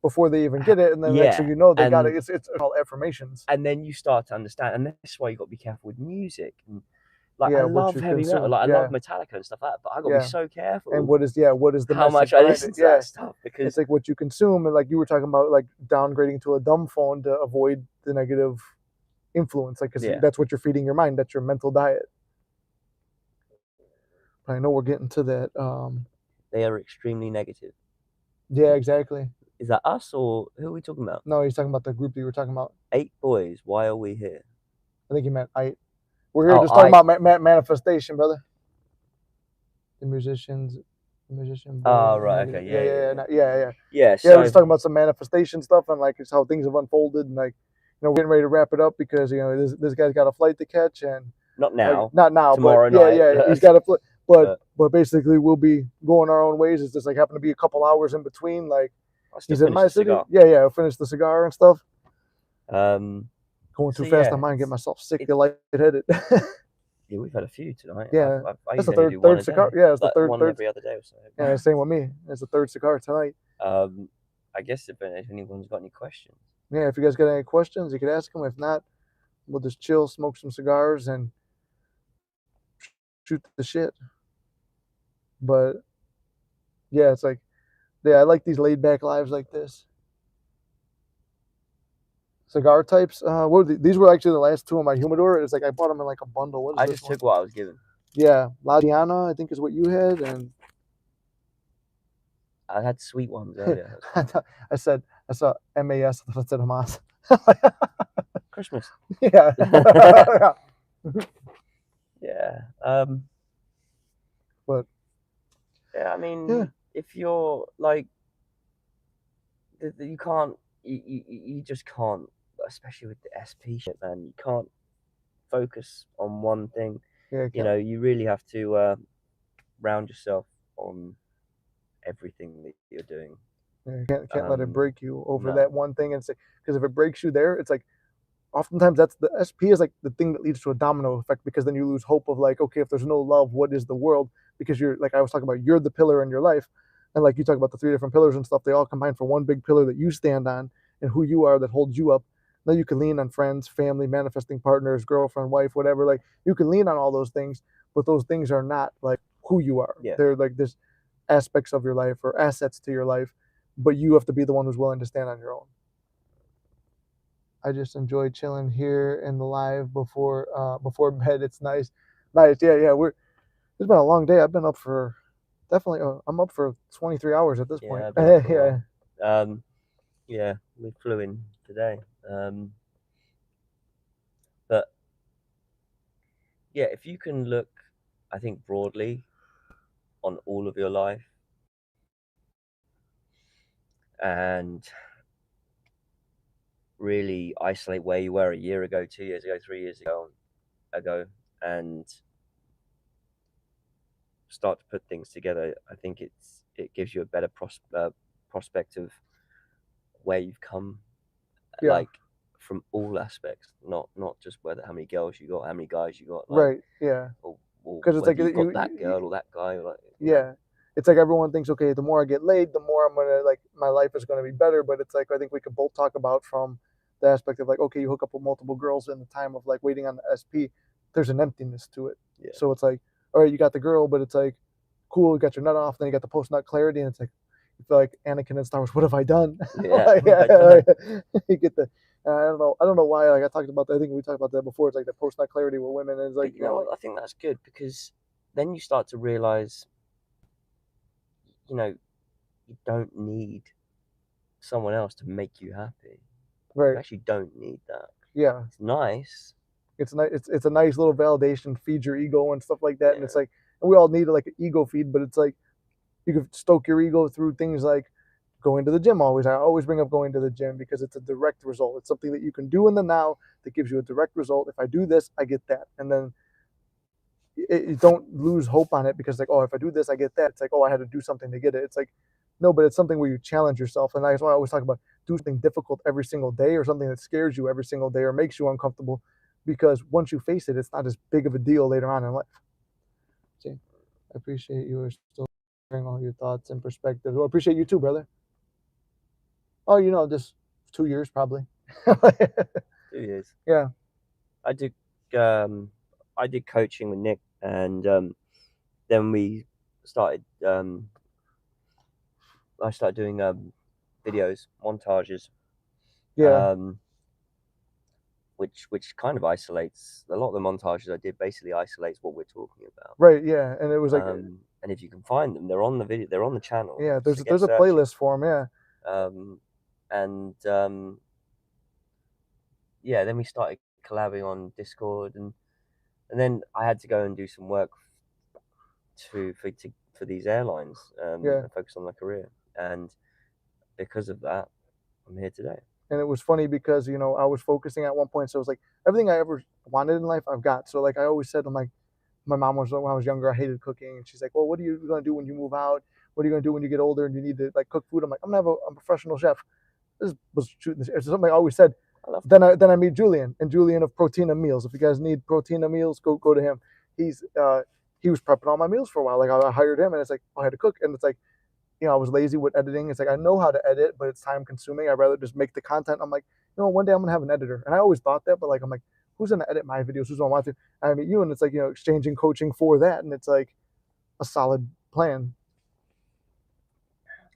before they even get it, and then next thing you know, they got it. It's all affirmations, and then you start to understand, and that's why you got to be careful with music. And like, I love heavy metal, like I love Metallica and stuff like that, but I got to be so careful. And what is the how much I listen to that stuff, because it's like what you consume, and like you were talking about, like downgrading to a dumb phone to avoid the negative influence, like because that's what you're feeding your mind. That's your mental diet. I know we're getting to that. They are extremely negative. Yeah, exactly. Is that us, or who are we talking about? No, he's talking about the group that you were talking about. 8 boys, why are we here? I think he meant I. We're here just talking about manifestation, brother. The musicians, musician. Oh, right, okay, Yeah. Yeah, Yeah, we're so just talking about some manifestation stuff and like it's how things have unfolded and like we're getting ready to wrap it up because this guy's got a flight to catch and not now, not now, tomorrow but night. he's got a flight, but basically we'll be going our own ways. It's just like happen to be a couple hours in between. Like he's in my city. Cigar. Yeah, I'll finish the cigar and stuff. Going too fast on mine, get myself sick, get lightheaded. Yeah, we've had a few tonight. Yeah, I that's the usually do third one cigar. a day. Yeah, it's the one third every other day or so. Yeah, same with me. It's the third cigar tonight. I guess if anyone's got any questions. Yeah, if you guys got any questions, you could ask them. If not, we'll just chill, smoke some cigars, and shoot the shit. But yeah, it's like, I like these laid back lives like this. Cigar types. These were actually the last two in my humidor. It's like I bought them in like a bundle. What is I this just one? took what I was given. Yeah, La Diana, I think is what you had, and I had sweet ones earlier. I saw MAS. I thought I said Hamas. Christmas. Yeah. Yeah. But yeah, I mean, if you're like, you can't, you just can't, especially with the SP shit, man. You can't focus on one thing. Yeah, you really have to round yourself on everything that you're doing. Yeah, can't let it break you over that one thing, and say, because if it breaks you there, it's like oftentimes that's the SP is like the thing that leads to a domino effect, because then you lose hope of like, okay, if there's no love, what is the world? Because you're like I was talking about, you're the pillar in your life, and like you talk about the 3 different pillars and stuff, they all combine for one big pillar that you stand on and who you are that holds you up. Now you can lean on friends, family, manifesting partners, girlfriend, wife, whatever. Like you can lean on all those things, but those things are not like who you are. Yeah. They're like this aspects of your life or assets to your life, but you have to be the one who's willing to stand on your own. I just enjoy chilling here in the live before bed. It's nice. Yeah. It's been a long day. I've been up for definitely. I'm up for 23 hours at this point. Yeah, we flew in today. But yeah, if you can look, I think broadly on all of your life and really isolate where you were a year ago, 2 years ago, 3 years ago, and start to put things together, I think it gives you a better prospect of where you've come, like from all aspects, not just how many girls you got, how many guys you got, right? Yeah, because it's like you got that girl or that guy, or like it's like everyone thinks, okay, the more I get laid, the more I'm gonna like my life is gonna be better. But it's like I think we could both talk about from the aspect of like, okay, you hook up with multiple girls in the time of like waiting on the SP, there's an emptiness to it. Yeah. So it's like, all right, you got the girl, but it's like, cool, you got your nut off, then you got the post nut clarity, and it's like you feel like Anakin in Star Wars. What have I done? Yeah. You get the. I don't know why. Like I talked about that. I think we talked about that before. It's like the post nut clarity with women, and it's like I think that's good, because then you start to realize, you don't need someone else to make you happy. Right. You actually don't need that. Yeah. It's nice. It's nice. It's a nice little validation, feed your ego and stuff like that. Yeah. And it's like, and we all need like an ego feed, but it's like you can stoke your ego through things like going to the gym. I always bring up going to the gym because it's a direct result. It's something that you can do in the now that gives you a direct result. If I do this, I get that. And then you don't lose hope on it because like, oh, if I do this, I get that. It's like, oh, I had to do something to get it. It's like, no, but it's something where you challenge yourself. And that's why I always talk about do something difficult every single day, or something that scares you every single day or makes you uncomfortable, because once you face it, it's not as big of a deal later on in life. See, I appreciate you are still sharing all your thoughts and perspectives. Well, I appreciate you too, brother. Oh, just 2 years probably. 2 years. Yeah. I did coaching with Nick, and then we started. I started doing videos, montages. Yeah. Which kind of isolates a lot of the montages I did. Basically, isolates what we're talking about. Right. Yeah. And it was like, and if you can find them, they're on the video. They're on the channel. Yeah. There's a playlist for them. Yeah. Yeah. Then we started collabing on Discord, and And then I had to go and do some work for these airlines Yeah. and focus on my career. And because of that, I'm here today. And it was funny because, you know, I was focusing at one point. So it was like everything I ever wanted in life, I've got. So like I always said, I'm like, my mom was, when I was younger, I hated cooking. And she's like, well, what are you going to do when you move out? What are you going to do when you get older and you need to like cook food? I'm like, I'm going to have a professional chef. This was shooting this. It's something I always said. Then I meet Julian, and Julian of Proteina Meals. If you guys need Proteina Meals, go to him. He was prepping all my meals for a while. Like I hired him, and it's like I had to cook, and it's like, you know, I was lazy with editing. It's like I know how to edit, but it's time consuming. I'd rather just make the content. I'm like, you know, one day I'm gonna have an editor, and I always thought that, but like I'm like, who's gonna edit my videos? Who's gonna want to? And I meet you, and it's like, you know, exchanging coaching for that, and it's like a solid plan.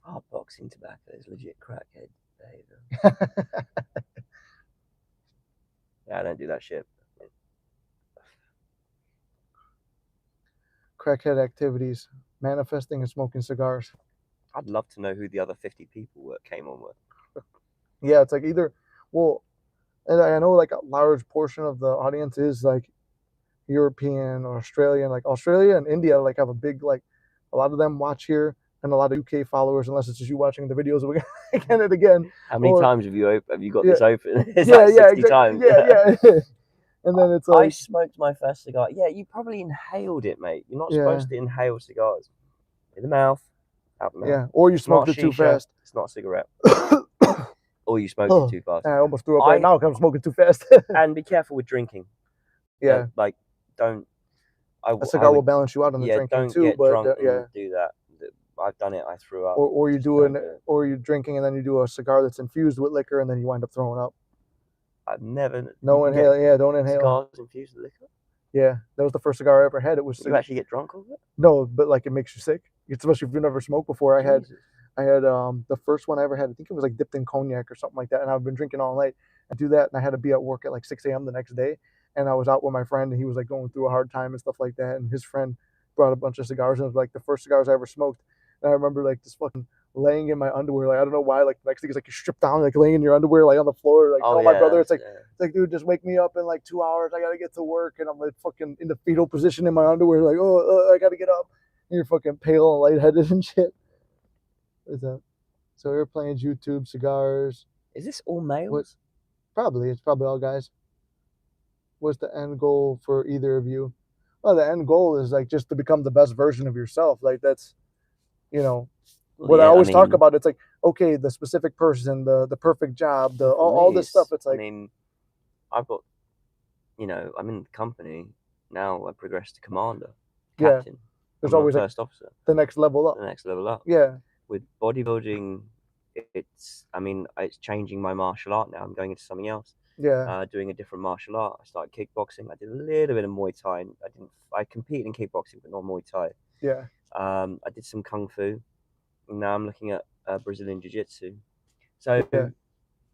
Hot boxing tobacco is legit crackhead behavior. Yeah, I don't do that shit. Crackhead activities, manifesting and smoking cigars. I'd love to know who the other 50 people came on with. Yeah, it's like either, well, and I know like a large portion of the audience is like European or Australian. Like Australia and India like have a big, like a lot of them watch here, and a lot of UK followers, unless it's just you watching the videos again and again. How many times have you got Yeah. this open? It's Yeah, like 60 exactly. times. Yeah. And then it's I like, smoked my first cigar. Yeah, you probably inhaled it, mate. You're not Yeah. supposed to inhale cigars. In the mouth, out the mouth. yeah, or you It's not smoked it too shisha, fast. It's not a cigarette. Or you smoked Oh, it too fast. I almost threw up right now because I'm smoking too fast. And be careful with drinking. Yeah, Like, don't. a cigar will balance you out on the drinking don't too. get But drunk yeah, and do that. I've done it. I threw up. or you Just doing, don't do it. or you're drinking and then you do a cigar that's infused with liquor and then you wind up throwing up. I've never. No inhale. Yeah, don't inhale. Cigars infused with liquor. Yeah, that was the first cigar I ever had. It was You actually get drunk off it? No, but like it makes you sick. Especially if you've never smoked before. I had the first one I ever had. I think it was like dipped in cognac or something like that. And I've been drinking all night. I do that, and I had to be at work at like 6 a.m. the next day. And I was out with my friend, and he was like going through a hard time and stuff like that. And his friend brought a bunch of cigars, and it was like the first cigars I ever smoked. And I remember like just fucking laying in my underwear. Like I don't know why. Like the next thing is like you strip down, like laying in your underwear, like on the floor. Like tell my brother, it's like, dude, just wake me up in like 2 hours. I gotta get to work, and I'm like fucking in the fetal position in my underwear. Like, oh, I gotta get up. And you're fucking pale and lightheaded and shit. What is that? So airplanes, YouTube, cigars. Is this all males? What? Probably. It's probably all guys. What's the end goal for either of you? Well, the end goal is like just to become the best version of yourself. Like that's, you know, what I always talk about. It's like, okay, the specific person, the perfect job, all this stuff. It's like, I mean, I've got, you know, I'm in the company now. I progressed to commander, captain. There's always first officer. The next level up. The next level up. Yeah. With bodybuilding, it's changing my martial art now. I'm going into something else. Yeah. Doing a different martial art. I started kickboxing. I did a little bit of Muay Thai. I competed in kickboxing, but not Muay Thai. Yeah. I did some Kung Fu. And now I'm looking at Brazilian Jiu-Jitsu. So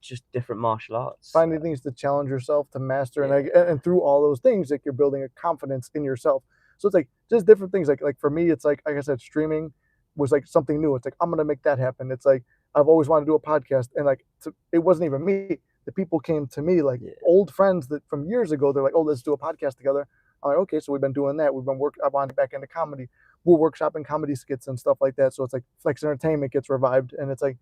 just different martial arts. Finding things to challenge yourself, to master, and through all those things, like you're building a confidence in yourself. So it's like just different things. Like for me, it's like I said, streaming was like something new. It's like I'm gonna make that happen. It's like I've always wanted to do a podcast, and like it wasn't even me. The people came to me, like old friends that from years ago. They're like, "Oh, let's do a podcast together." I'm like, "Okay," so we've been doing that. We've been I want to get back into comedy. We're workshopping comedy skits and stuff like that. So it's like Flex Entertainment gets revived, and it's like,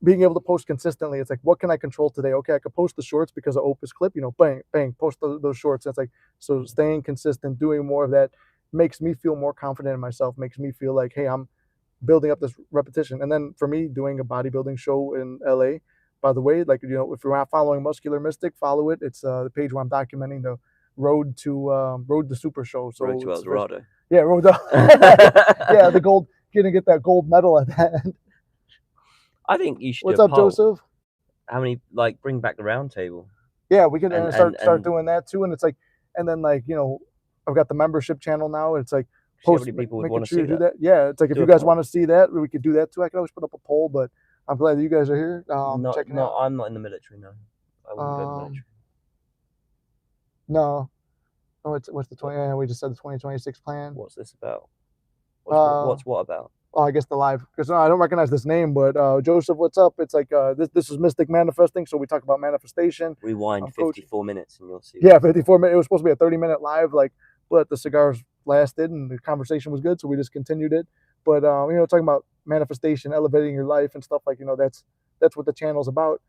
being able to post consistently. It's like, what can I control today? Okay, I could post the shorts because of Opus Clip. You know, bang, post those shorts. That's like, so staying consistent, doing more of that makes me feel more confident in myself. Makes me feel like, hey, I'm building up this repetition. And then for me, doing a bodybuilding show in LA. By the way, like, you know, if you're not following Muscular Mystic, follow it. It's the page where I'm documenting the road to Super Show. So Road to El Dorado. Yeah, road to yeah, the gold. Gonna get that gold medal at that end. I think you should. What's up, Joseph? How many bring back the Roundtable? Yeah, we can start doing that too. And it's like, and then like, you know, I've got the membership channel now. It's like post, people would want to see that. Yeah, it's like if you guys want to see that, we could do that too. I could always put up a poll, but I'm glad that you guys are here. Checking out. I'm not in the military now. I wouldn't go in the military. No. Oh, what's the 20? We just said the 2026 plan. What's this about? What's what about? I guess the live, because I don't recognize this name, but Joseph, what's up? It's like this is Mystic Manifesting, so we talk about manifestation. Rewind 54 minutes and you'll see. Yeah, 54 minutes. It was supposed to be a 30-minute live, like, but the cigars lasted and the conversation was good, so we just continued it. But you know, talking about manifestation, elevating your life and stuff, like, you know, that's what the channel's about.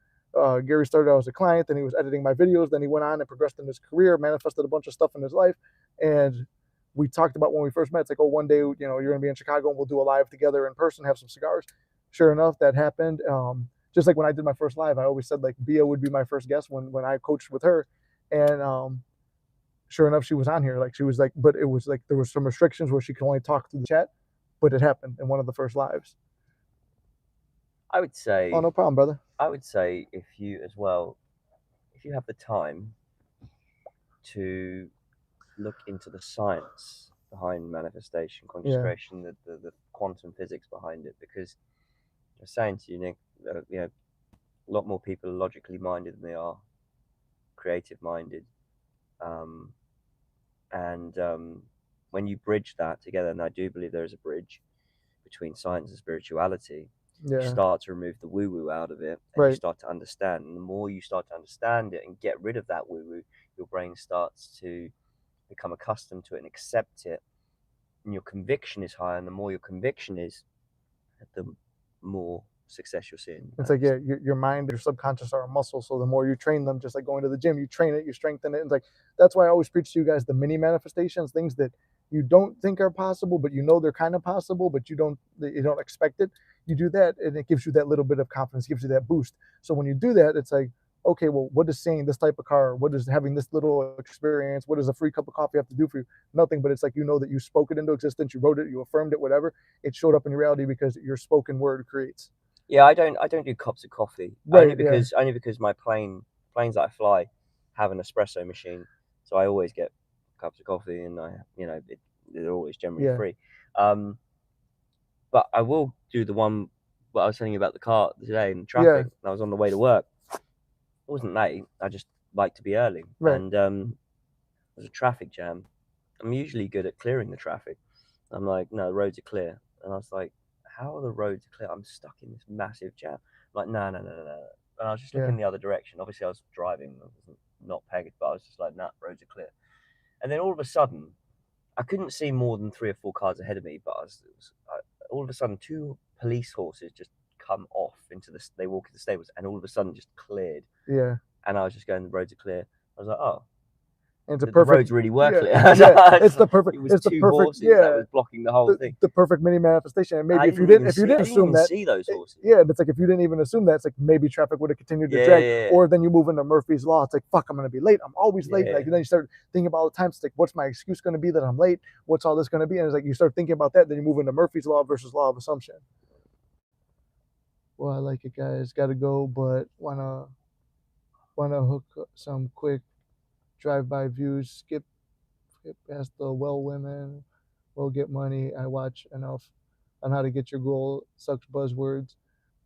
Gary started out as a client, then he was editing my videos, then he went on and progressed in his career, manifested a bunch of stuff in his life, and we talked about when we first met. It's like, oh, one day, you know, you're gonna be in Chicago and we'll do a live together in person, have some cigars. Sure enough, that happened. Just like when I did my first live, I always said like Bia would be my first guest when I coached with her, and sure enough, she was on here. Like, she was like, but it was like there was some restrictions where she could only talk through the chat, but it happened in one of the first lives. I would say. Oh, no problem, brother. I would say if you have the time to look into the science behind manifestation, concentration, the quantum physics behind it, because I'm saying to you, Nick, you know, a lot more people are logically minded than they are creative minded, and when you bridge that together, and I do believe there is a bridge between science and spirituality, you start to remove the woo-woo out of it, and you start to understand. And the more you start to understand it and get rid of that woo-woo, your brain starts to become accustomed to it and accept it, and your conviction is higher. And the more your conviction is, the more success you're seeing. It's like, yeah, your mind, your subconscious are a muscle, so the more you train them, just like going to the gym, you train it, you strengthen it. And it's like, that's why I always preach to you guys the mini manifestations, things that you don't think are possible, but you know they're kind of possible, but you don't expect it. You do that, and it gives you that little bit of confidence, gives you that boost. So when you do that, it's like, okay, well, what does seeing this type of car, what does having this little experience, what does a free cup of coffee have to do for you? Nothing. But it's like, you know that you spoke it into existence, you wrote it, you affirmed it, whatever. It showed up in reality because your spoken word creates. Yeah, I don't do cups of coffee, only because my planes that I fly have an espresso machine, so I always get cups of coffee, and they're always generally free. But I will do the one what I was telling you about the car today in traffic. I was on the way to work. I wasn't late. I just like to be early, and there's a traffic jam. I'm usually good at clearing the traffic. I'm like, no, the roads are clear, and I was like, how are the roads clear? I'm stuck in this massive jam. I'm like, no. And I was just looking the other direction. Obviously, I was driving. I wasn't not pegged, but I was just like, nah, roads are clear. And then all of a sudden, I couldn't see more than 3 or 4 cars ahead of me, but all of a sudden, 2 police horses just come off they walk into the stables, and all of a sudden just cleared. Yeah. And I was just going, the roads are clear. I was like, oh. And it's the roads really were clear. It's the perfect. It was 2 horses that was blocking the whole thing. The perfect mini manifestation. And maybe if you didn't assume that, see those horses. It's like if you didn't even assume that, it's like maybe traffic would have continued to drag, or then you move into Murphy's Law. It's like, fuck, I'm gonna be late. I'm always late. Like, and then you start thinking about all the time. It's like, what's my excuse gonna be that I'm late? What's all this gonna be? And it's like you start thinking about that. Then you move into Murphy's Law versus Law of Assumption. Well, I like it, guys. Got to go, but wanna hook some quick drive-by views. Skip past the well women, will get money. I watch enough on how to get your goal. Sucks buzzwords.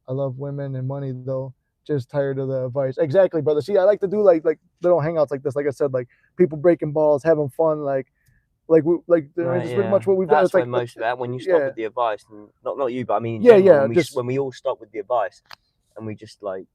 I love women and money though. Just tired of the advice. Exactly, brother. See, I like to do like little hangouts like this. Like I said, like people breaking balls, having fun, like it's pretty much what we've done. That's like most of that. When you stop with the advice, and not you, but I mean, when we all stop with the advice, and we just like,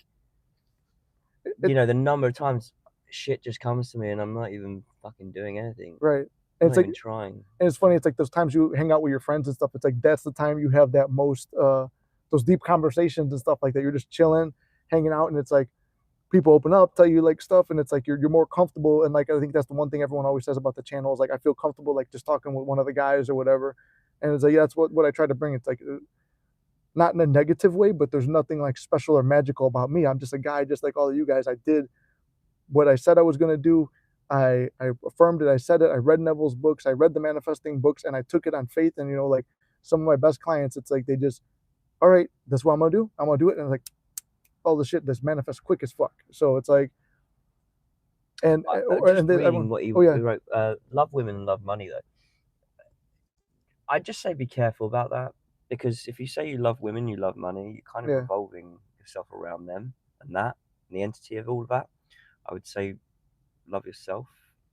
the number of times shit just comes to me, and I'm not even fucking doing anything. Right. And it's like trying. And it's funny. It's like those times you hang out with your friends and stuff. It's like that's the time you have that most those deep conversations and stuff like that. You're just chilling, hanging out, and it's like people open up, tell you like stuff, and it's like you're more comfortable. And like I think that's the one thing everyone always says about the channel is like I feel comfortable like just talking with one of the guys or whatever. And it's like that's what I try to bring. It's like not in a negative way, but there's nothing like special or magical about me. I'm just a guy, just like all of you guys. I did what I said I was gonna do. I affirmed it. I said it. I read Neville's books. I read the manifesting books, and I took it on faith. And like some of my best clients, it's like they just, all right, that's what I'm gonna do. I'm gonna do it. And it's like, all the shit that's manifest quick as fuck. So it's like, and reading what you wrote, love women and love money though. I'd just say be careful about that, because if you say you love women, you love money, you're kind of revolving yourself around them and the entity of all of that. I would say love yourself,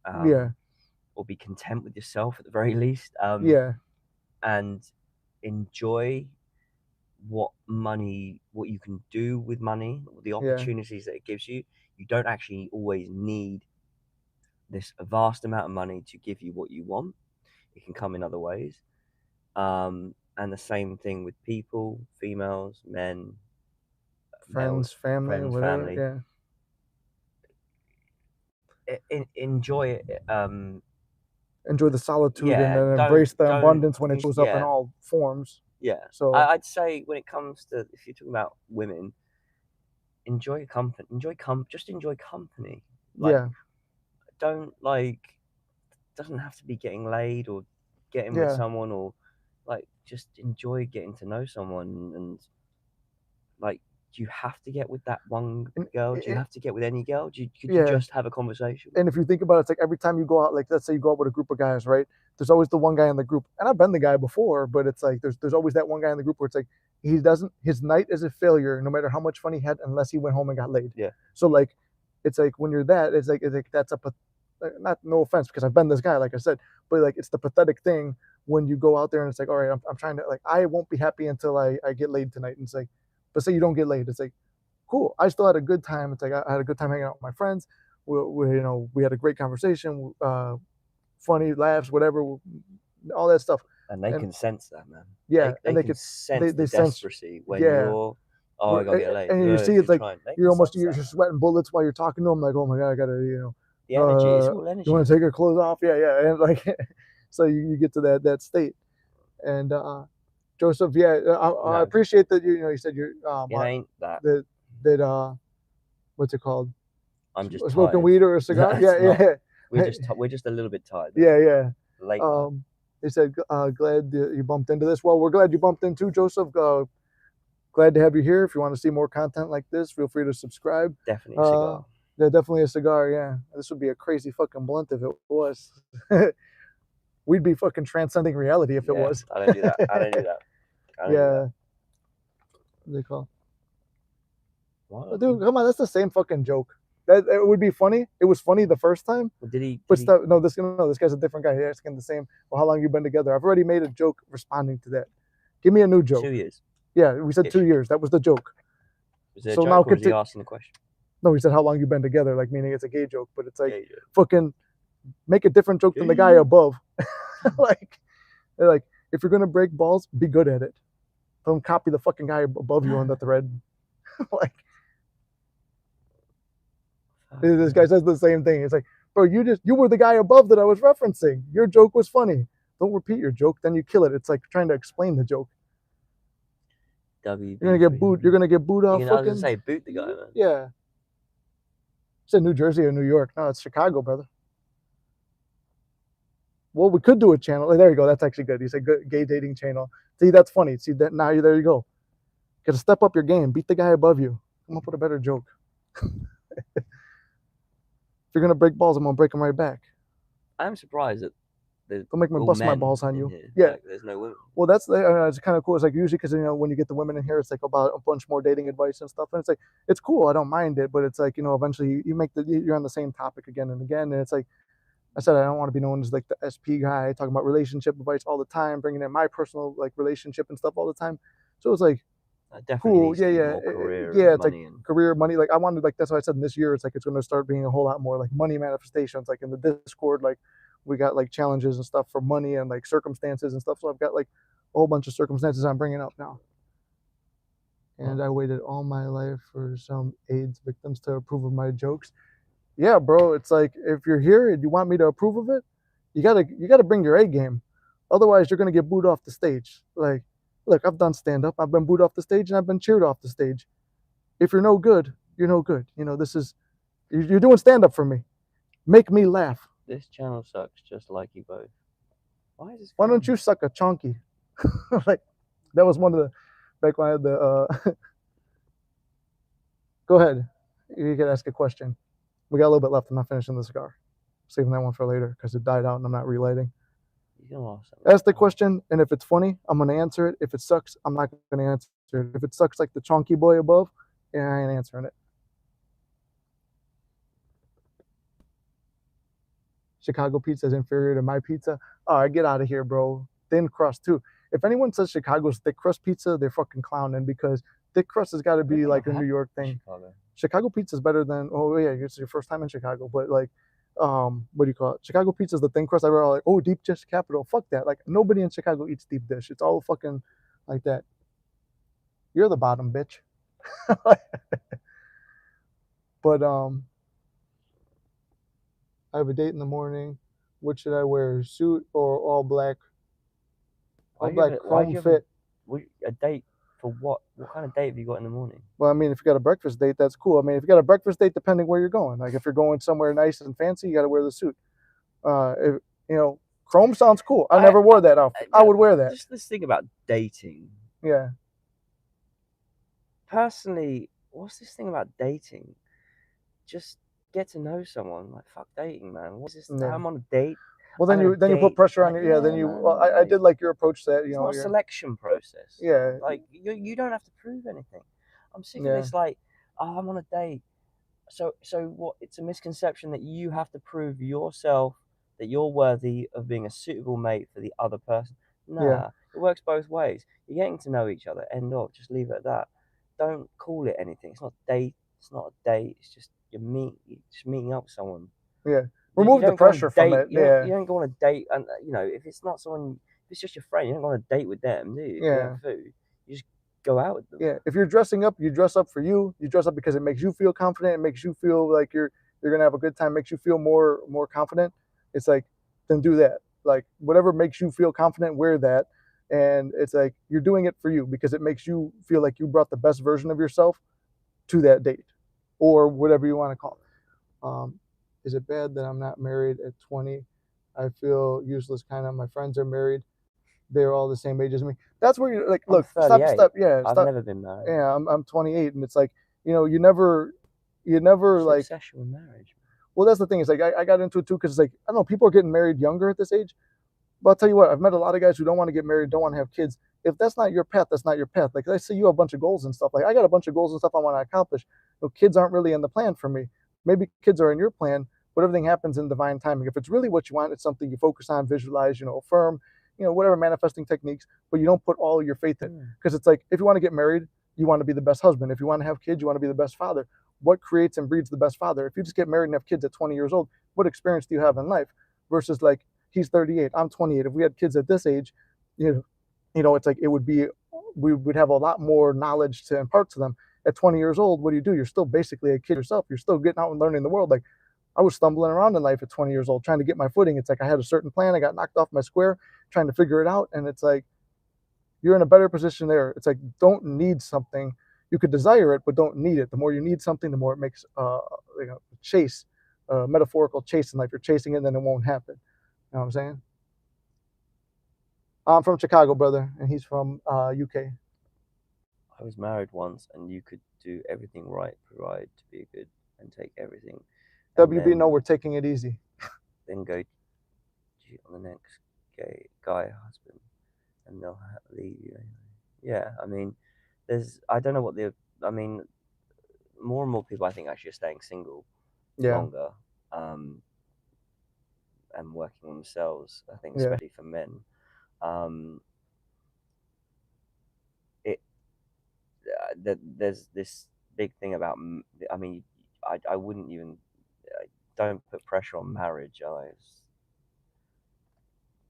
or be content with yourself at the very least. And enjoy what you can do with money, the opportunities that it gives you. You don't actually always need this vast amount of money to give you what you want. It can come in other ways. And the same thing with people, females, men, Friends, family, friends, whatever. family. Enjoy it. Enjoy the solitude and then don't- embrace the abundance when it shows up in yeah. all forms. Yeah. So I'd say when it comes to, if you're talking about women, enjoy company. Just enjoy company. Like, yeah, don't doesn't have to be getting laid or getting with yeah. someone, or like just enjoy getting to know someone. And like, do you have to get with that one girl? Do you have to get with any girl? Could you just have a conversation? And if you think about it, it's like every time you go out, like let's say you go out with a group of guys, right? There's always the one guy in the group, and I've been the guy before, but it's like there's always that one guy in the group where it's like his night is a failure no matter how much fun he had unless he went home and got laid. Yeah. So like, it's like when you're that, it's like that's not, no offense because I've been this guy, like I said, but like it's the pathetic thing when you go out there and it's like, all right, I'm trying to, like, I won't be happy until I get laid tonight, and it's like, but say you don't get laid, it's like, cool, I still had a good time. It's like I had a good time hanging out with my friends. We had a great conversation, funny laughs, whatever, all that stuff. And they can sense that, man. Yeah, they can sense the desperancy when you're, I gotta get laid. And you see, it's like you're sweating bullets while you're talking to them. Like, oh my god, I gotta, the energy. It's all energy. You want to take your clothes off? Yeah, and like, so you get to that state. And Joseph, I appreciate that you said you're it ain't that what's it called? I'm just smoking tired. weed or a cigar. Yeah. We're just a little bit tired. Yeah. Late. They said, glad you bumped into this. Well, we're glad you bumped into, Joseph. Glad to have you here. If you want to see more content like this, feel free to subscribe. Definitely a cigar. Yeah, definitely a cigar. Yeah, this would be a crazy fucking blunt if it was. We'd be fucking transcending reality if it was. I don't do that. I don't do that. What do they call? Wow. Dude, come on, that's the same fucking joke. That it would be funny. It was funny the first time. No, this guy's a different guy. He's asking the same. Well, how long you been together? I've already made a joke responding to that. Give me a new joke. 2 years. Yeah, we said 2 years. That was the joke. Was it a joke, or was he asking the question? No, he said how long you been together, like meaning it's a gay joke, but it's like fucking make a different joke than the guy above. like if you're gonna break balls, be good at it. Don't copy the fucking guy above you on the thread. Like, this guy says the same thing. It's like, bro, you were the guy above that I was referencing. Your joke was funny. Don't repeat your joke, then you kill it. It's like trying to explain the joke. You're gonna get booed. You're gonna get booed off. I was gonna say boot the guy, man. Yeah. Said New Jersey or New York. No, it's Chicago, brother. Well, we could do a channel. There you go. That's actually good. You said gay dating channel. See, that's funny. See that now? There you go. Gotta step up your game. Beat the guy above you. Come up with a better joke. If you're gonna break balls, I'm gonna break them right back. I'm surprised that don't make me bust my balls on you. Here. Yeah, like, there's no women. Well, it's kind of cool. It's like usually because when you get the women in here, it's like about a bunch more dating advice and stuff, and it's like it's cool. I don't mind it, but it's like eventually you're on the same topic again and again, and it's like I said, I don't want to be known as like the SP guy talking about relationship advice all the time, bringing in my personal like relationship and stuff all the time. So it's like cool, career, it's like career, money. Like I wanted, like that's why I said in this year, it's like it's going to start being a whole lot more like money manifestations, like in the Discord, like we got like challenges and stuff for money and like circumstances and stuff. So I've got like a whole bunch of circumstances I'm bringing up now. And I waited all my life for some AIDS victims to approve of my jokes. Yeah, bro, it's like if you're here and you want me to approve of it, you gotta bring your A game. Otherwise, you're gonna get booed off the stage. Like, look, I've done stand up. I've been booed off the stage and I've been cheered off the stage. If you're no good, you're no good. This is you're doing stand up for me. Make me laugh. This channel sucks just like you both. Why don't you suck a chonky? Like that was one of the back when I had the. Go ahead. You can ask a question. We got a little bit left. I'm not finishing the cigar. Saving that one for later because it died out and I'm not relighting. Ask the question, and if it's funny, I'm going to answer it. If it sucks, I'm not going to answer it. If it sucks like the chonky boy above, yeah, I ain't answering it. Chicago pizza is inferior to my pizza. All right, get out of here, bro. Thin crust, too. if anyone says Chicago's thick crust pizza, they're fucking clowning, because thick crust has got to be like a New York thing. Chicago pizza is better than, oh yeah, it's your first time in Chicago, but like, what do you call it? Chicago pizza is the thin crust. I remember like, oh, deep dish capital. Fuck that. Like, nobody in Chicago eats deep dish. It's all fucking like that. You're the bottom, bitch. But I have a date in the morning. What should I wear? Suit or all black? All black chrome fit. A date for what? What kind of date have you got in the morning? Well, I mean, if you got a breakfast date, that's cool. I mean, if you got a breakfast date, depending where you're going, like if you're going somewhere nice and fancy, you got to wear the suit. If, you know, chrome sounds cool. I never wore that outfit. I would wear that. Just this thing about dating. Yeah. Personally, what's this thing about dating? Just get to know someone. Like, fuck dating, man. What's this? Yeah. I'm on a date. Well, then you put pressure on your, yeah. Then you, well, I did like your approach to that. You It's know, not a selection process. Yeah. Like you don't have to prove anything. I'm sick of this. Like, oh, I'm on a date. So what? It's a misconception that you have to prove yourself that you're worthy of being a suitable mate for the other person. Nah, it works both ways. You're getting to know each other. End of. Just leave it at that. Don't call it anything. It's not a date. It's not a date. It's just you're just meeting up with someone. Yeah. Remove the pressure from it. You don't go on a date, and you know, if it's not someone, if it's just your friend, you don't go on a date with them, do you? Yeah. Food. You just go out with them. Yeah. If you're dressing up, you dress up for you. You dress up because it makes you feel confident. It makes you feel like you're gonna have a good time. Makes you feel more confident. It's like, then do that. Like, whatever makes you feel confident, wear that. And it's like you're doing it for you because it makes you feel like you brought the best version of yourself to that date, or whatever you want to call it. Is it bad that I'm not married at 20? I feel useless, kind of. My friends are married. They're all the same age as me. That's where you're like, look, stop. Yeah, I've never been married. Yeah, I'm 28, and it's like, you know, you never like obsession with marriage. Well, that's the thing. It's like I got into it too because it's like, I don't know, people are getting married younger at this age. But I'll tell you what, I've met a lot of guys who don't want to get married, don't want to have kids. If that's not your path, that's not your path. Like, I see you have a bunch of goals and stuff. Like, I got a bunch of goals and stuff I want to accomplish. But kids aren't really in the plan for me. Maybe kids are in your plan, but everything happens in divine timing. If it's really what you want, it's something you focus on, visualize, you know, affirm, you know, whatever manifesting techniques, but you don't put all your faith in. Because it's like, if you want to get married, you want to be the best husband. If you want to have kids, you want to be the best father. What creates and breeds the best father? If you just get married and have kids at 20 years old, what experience do you have in life? Versus like, he's 38, I'm 28. If we had kids at this age, you know, it's like we would have a lot more knowledge to impart to them. At 20 years old, what do? You're still basically a kid yourself. You're still getting out and learning the world. Like, I was stumbling around in life at 20 years old, trying to get my footing. It's like I had a certain plan. I got knocked off my square, trying to figure it out. And it's like, you're in a better position there. It's like, don't need something. You could desire it, but don't need it. The more you need something, the more it makes chase, metaphorical chase in life. You're chasing it, then it won't happen. You know what I'm saying? I'm from Chicago, brother, and he's from UK. I was married once, and you could do everything right, provide to be good, and take everything. WB, no, we're taking it easy. Then go cheat on the next guy husband, and they'll leave you anyway. Yeah, I mean, I don't know what more and more people I think actually are staying single longer. And working on themselves, I think, especially for men. There's this big thing about, I mean, I wouldn't even, don't put pressure on marriage.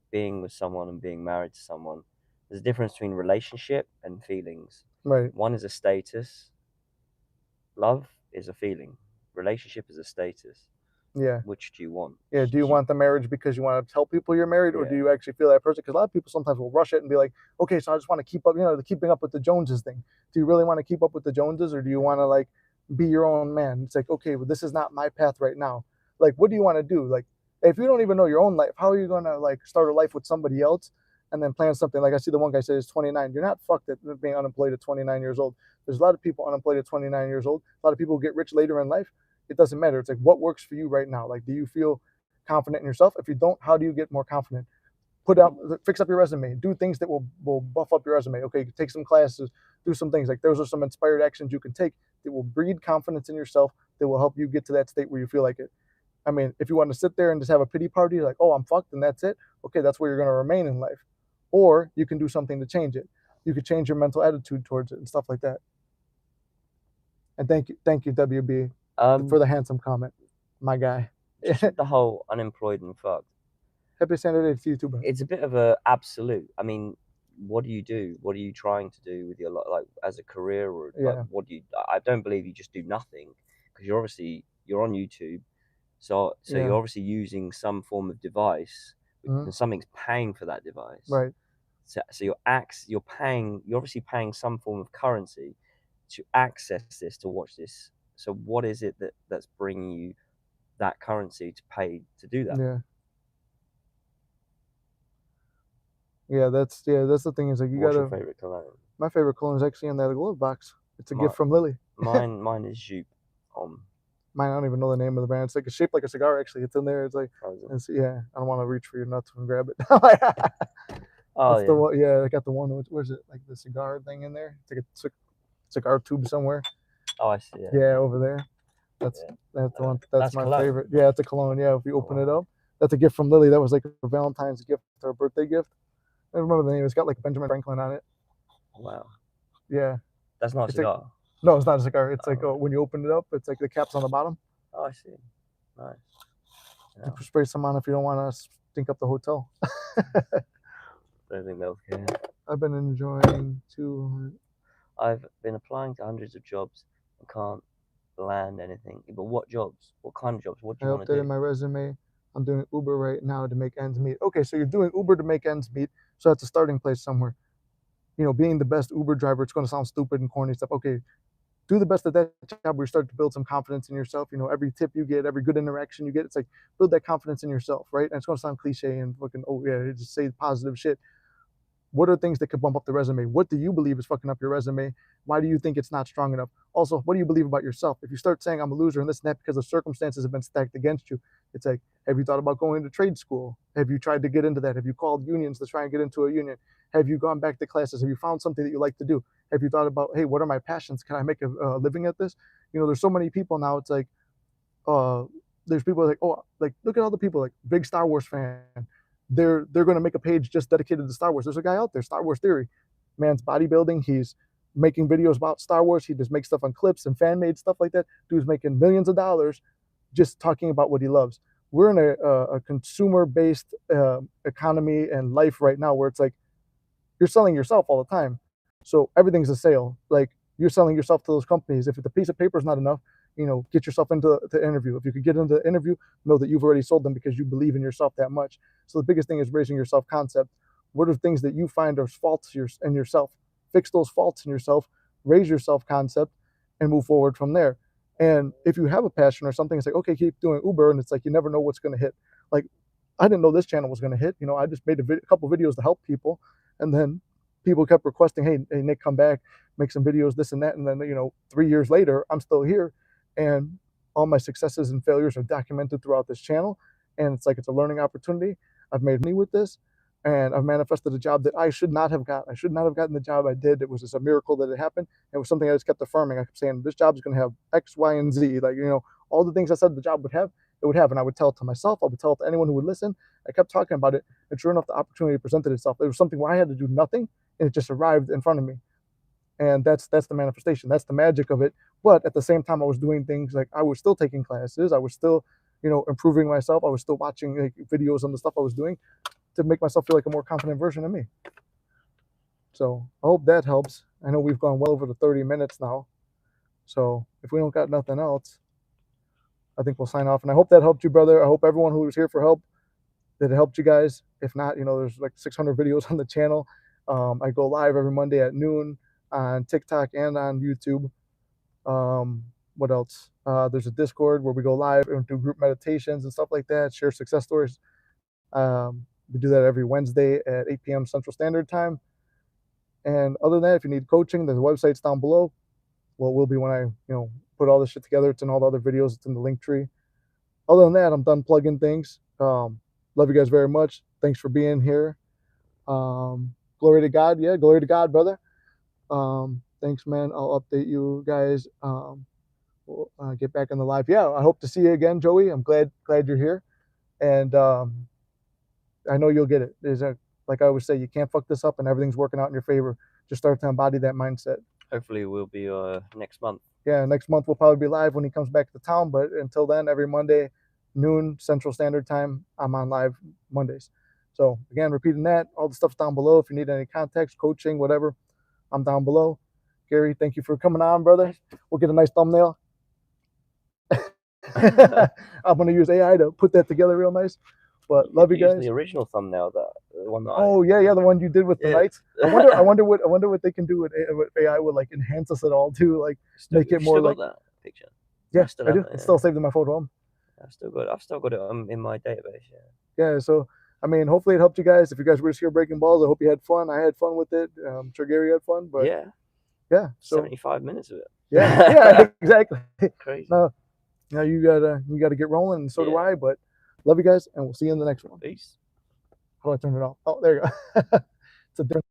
Being with someone and being married to someone, there's a difference between relationship and feelings. Right. One is a status. Love is a feeling. Relationship is a status. Yeah. Which do you want? Yeah. Do you want the marriage because you want to tell people you're married, or do you actually feel that person? Because a lot of people sometimes will rush it and be like, okay, so I just want to keep up, you know, the keeping up with the Joneses thing. Do you really want to keep up with the Joneses, or do you want to like be your own man? It's like, okay, well, this is not my path right now. Like, what do you want to do? Like, if you don't even know your own life, how are you going to like start a life with somebody else and then plan something? Like, I see the one guy said he's 29. You're not fucked at being unemployed at 29 years old. There's a lot of people unemployed at 29 years old. A lot of people get rich later in life. It doesn't matter. It's like, what works for you right now? Like, do you feel confident in yourself? If you don't, how do you get more confident? Fix up your resume, do things that will buff up your resume. Okay, take some classes, do some things. Like, those are some inspired actions you can take that will breed confidence in yourself, that will help you get to that state where you feel like it. I mean, if you want to sit there and just have a pity party, like, oh, I'm fucked and that's it, okay, that's where you're going to remain in life. or you can do something to change it. You could change your mental attitude towards it and stuff like that. And thank you, WB, for the handsome comment, my guy. Just with the whole unemployed and fucked. Happy Saturday to you too, bro. It's a bit of a absolute. I mean, what do you do? What are you trying to do with your like as a career, or like, Yeah. what do you? I don't believe you just do nothing, because you're on YouTube, so Yeah. you're obviously using some form of device, Mhm. and something's paying for that device. Right. So you're obviously paying some form of currency to access this, to watch this. So what is it that's bringing you that currency to pay to do that? Yeah. Yeah, that's the thing, is like, you What's gotta. your favorite cologne? My favorite cologne is actually in that glove box. It's a gift from Lily. Mine is Jupe. Mine, I don't even know the name of the brand. It's like a shaped like a cigar. Actually, it's in there. It's like, Frozen. yeah. I don't want to reach for your nuts and grab it. Oh It's yeah. the one. Yeah, I got the one. Where's it? Like the cigar thing in there. It's like a cigar tube somewhere. Oh, I see it. Yeah, over there. That's Yeah. the one. That's my cologne. favorite. Yeah, it's a cologne. Yeah, if you open it wow. up, that's a gift from Lily. That was like a Valentine's gift or a birthday gift. I don't remember the name. It's got like Benjamin Franklin on it. Wow. Yeah. That's not a It's like- cigar. No, it's not a cigar. It's like Oh. when you open it up, it's like the cap's on the bottom. Oh, I see. Nice. You Yeah. can spray some on if you don't want to stink up the hotel. Don't think they'll care. I've been enjoying too. I've been applying to hundreds of jobs and can't land anything. But what jobs? What kind of jobs? What do I you want to updated do? my resume. I'm doing Uber right now to make ends meet. Okay, so you're doing Uber to make ends meet. So that's a starting place somewhere. You know, being the best Uber driver, it's going to sound stupid and corny stuff. Okay, do the best at that job where you start to build some confidence in yourself. You know, every tip you get, every good interaction you get, it's like build that confidence in yourself, right? And it's going to sound cliche and fucking, oh yeah, just say positive shit. What are things that could bump up the resume? What do you believe is fucking up your resume? Why do you think it's not strong enough? Also, what do you believe about yourself? If you start saying I'm a loser and this and that because the circumstances have been stacked against you, it's like, have you thought about going to trade school? Have you tried to get into that? Have you called unions to try and get into a union? Have you gone back to classes? Have you found something that you like to do? Have you thought about, hey, what are my passions? Can I make a living at this? You know, there's so many people now. It's like, there's people like, oh, like look at all the people, like big Star Wars fan. They're going to make a page just dedicated to Star Wars. There's a guy out there, Star Wars Theory. Man's bodybuilding. He's making videos about Star Wars. He just makes stuff on clips and fan made stuff like that. Dude's making millions of dollars just talking about what he loves. We're in a consumer based economy and life right now where it's like you're selling yourself all the time. So everything's a sale. Like you're selling yourself to those companies. If the piece of paper is not enough, you know, get yourself into the interview. If you could get into the interview, know that you've already sold them because you believe in yourself that much. So the biggest thing is raising your self concept. What are things that you find are faults in yourself? Fix those faults in yourself, raise your self concept, and move forward from there. And if you have a passion or something, it's like, okay, keep doing Uber. And it's like, you never know what's going to hit. Like, I didn't know this channel was going to hit. You know, I just made a couple videos to help people. And then people kept requesting, hey, Nick, come back, make some videos, this and that. And then, you know, 3 years later, I'm still here. And all my successes and failures are documented throughout this channel. And it's like, it's a learning opportunity. I've made money with this. And I've manifested a job that I should not have got. I should not have gotten the job I did. It was just a miracle that it happened. It was something I just kept affirming. I kept saying, this job is going to have X, Y, and Z. Like, you know, all the things I said the job would have, it would have. And I would tell it to myself. I would tell it to anyone who would listen. I kept talking about it. And sure enough, the opportunity presented itself. It was something where I had to do nothing. And it just arrived in front of me. And that's the manifestation. That's the magic of it. But at the same time, I was doing things like I was still taking classes. I was still, you know, improving myself. I was still watching like videos on the stuff I was doing to make myself feel like a more confident version of me. So I hope that helps. I know we've gone well over the 30 minutes now. So if we don't got nothing else, I think we'll sign off. And I hope that helped you, brother. I hope everyone who was here for help, that it helped you guys. If not, you know, there's like 600 videos on the channel. I go live every Monday at noon on TikTok and on YouTube. What else? There's a Discord where we go live and do group meditations and stuff like that, share success stories. We do that every Wednesday at 8 p.m. Central Standard Time. And other than that, if you need coaching, the website's down below. Well, it will be when I, you know, put all this shit together. It's in all the other videos. It's in the link tree. Other than that, I'm done plugging things. Love you guys very much. Thanks for being here. Glory to God. Yeah, glory to God, brother. Thanks, man. I'll update you guys. We'll get back on the live. Yeah, I hope to see you again, Joey. I'm glad you're here. And I know you'll get it. There's a like I always say, you can't fuck this up, and everything's working out in your favor. Just start to embody that mindset. Hopefully, we'll be next month. Yeah, next month we'll probably be live when he comes back to town. But until then, every Monday, noon Central Standard Time, I'm on live Mondays. So again, repeating that, all the stuff's down below. If you need any context, coaching, whatever, I'm down below. Gary, thank you for coming on, brother. We'll get a nice thumbnail. I'm gonna use AI to put that together real nice. But love you guys. Use the original thumbnail, the one that. Oh yeah, the one you did with the knights. I wonder what they can do with AI would like enhance us at all too, like make it more still like got that picture. Yeah, I do. It's still saved in my photo home. I've still got it in my database. Yeah. So I mean, hopefully it helped you guys. If you guys were just here breaking balls, I hope you had fun. I had fun with it. I'm sure Gary had fun. But yeah. So 75 minutes of it. Yeah, exactly. Crazy. Now you gotta get rolling, and so do I. But love you guys, and we'll see you in the next one. Peace. How do I turn it off? Oh, there you go. It's a different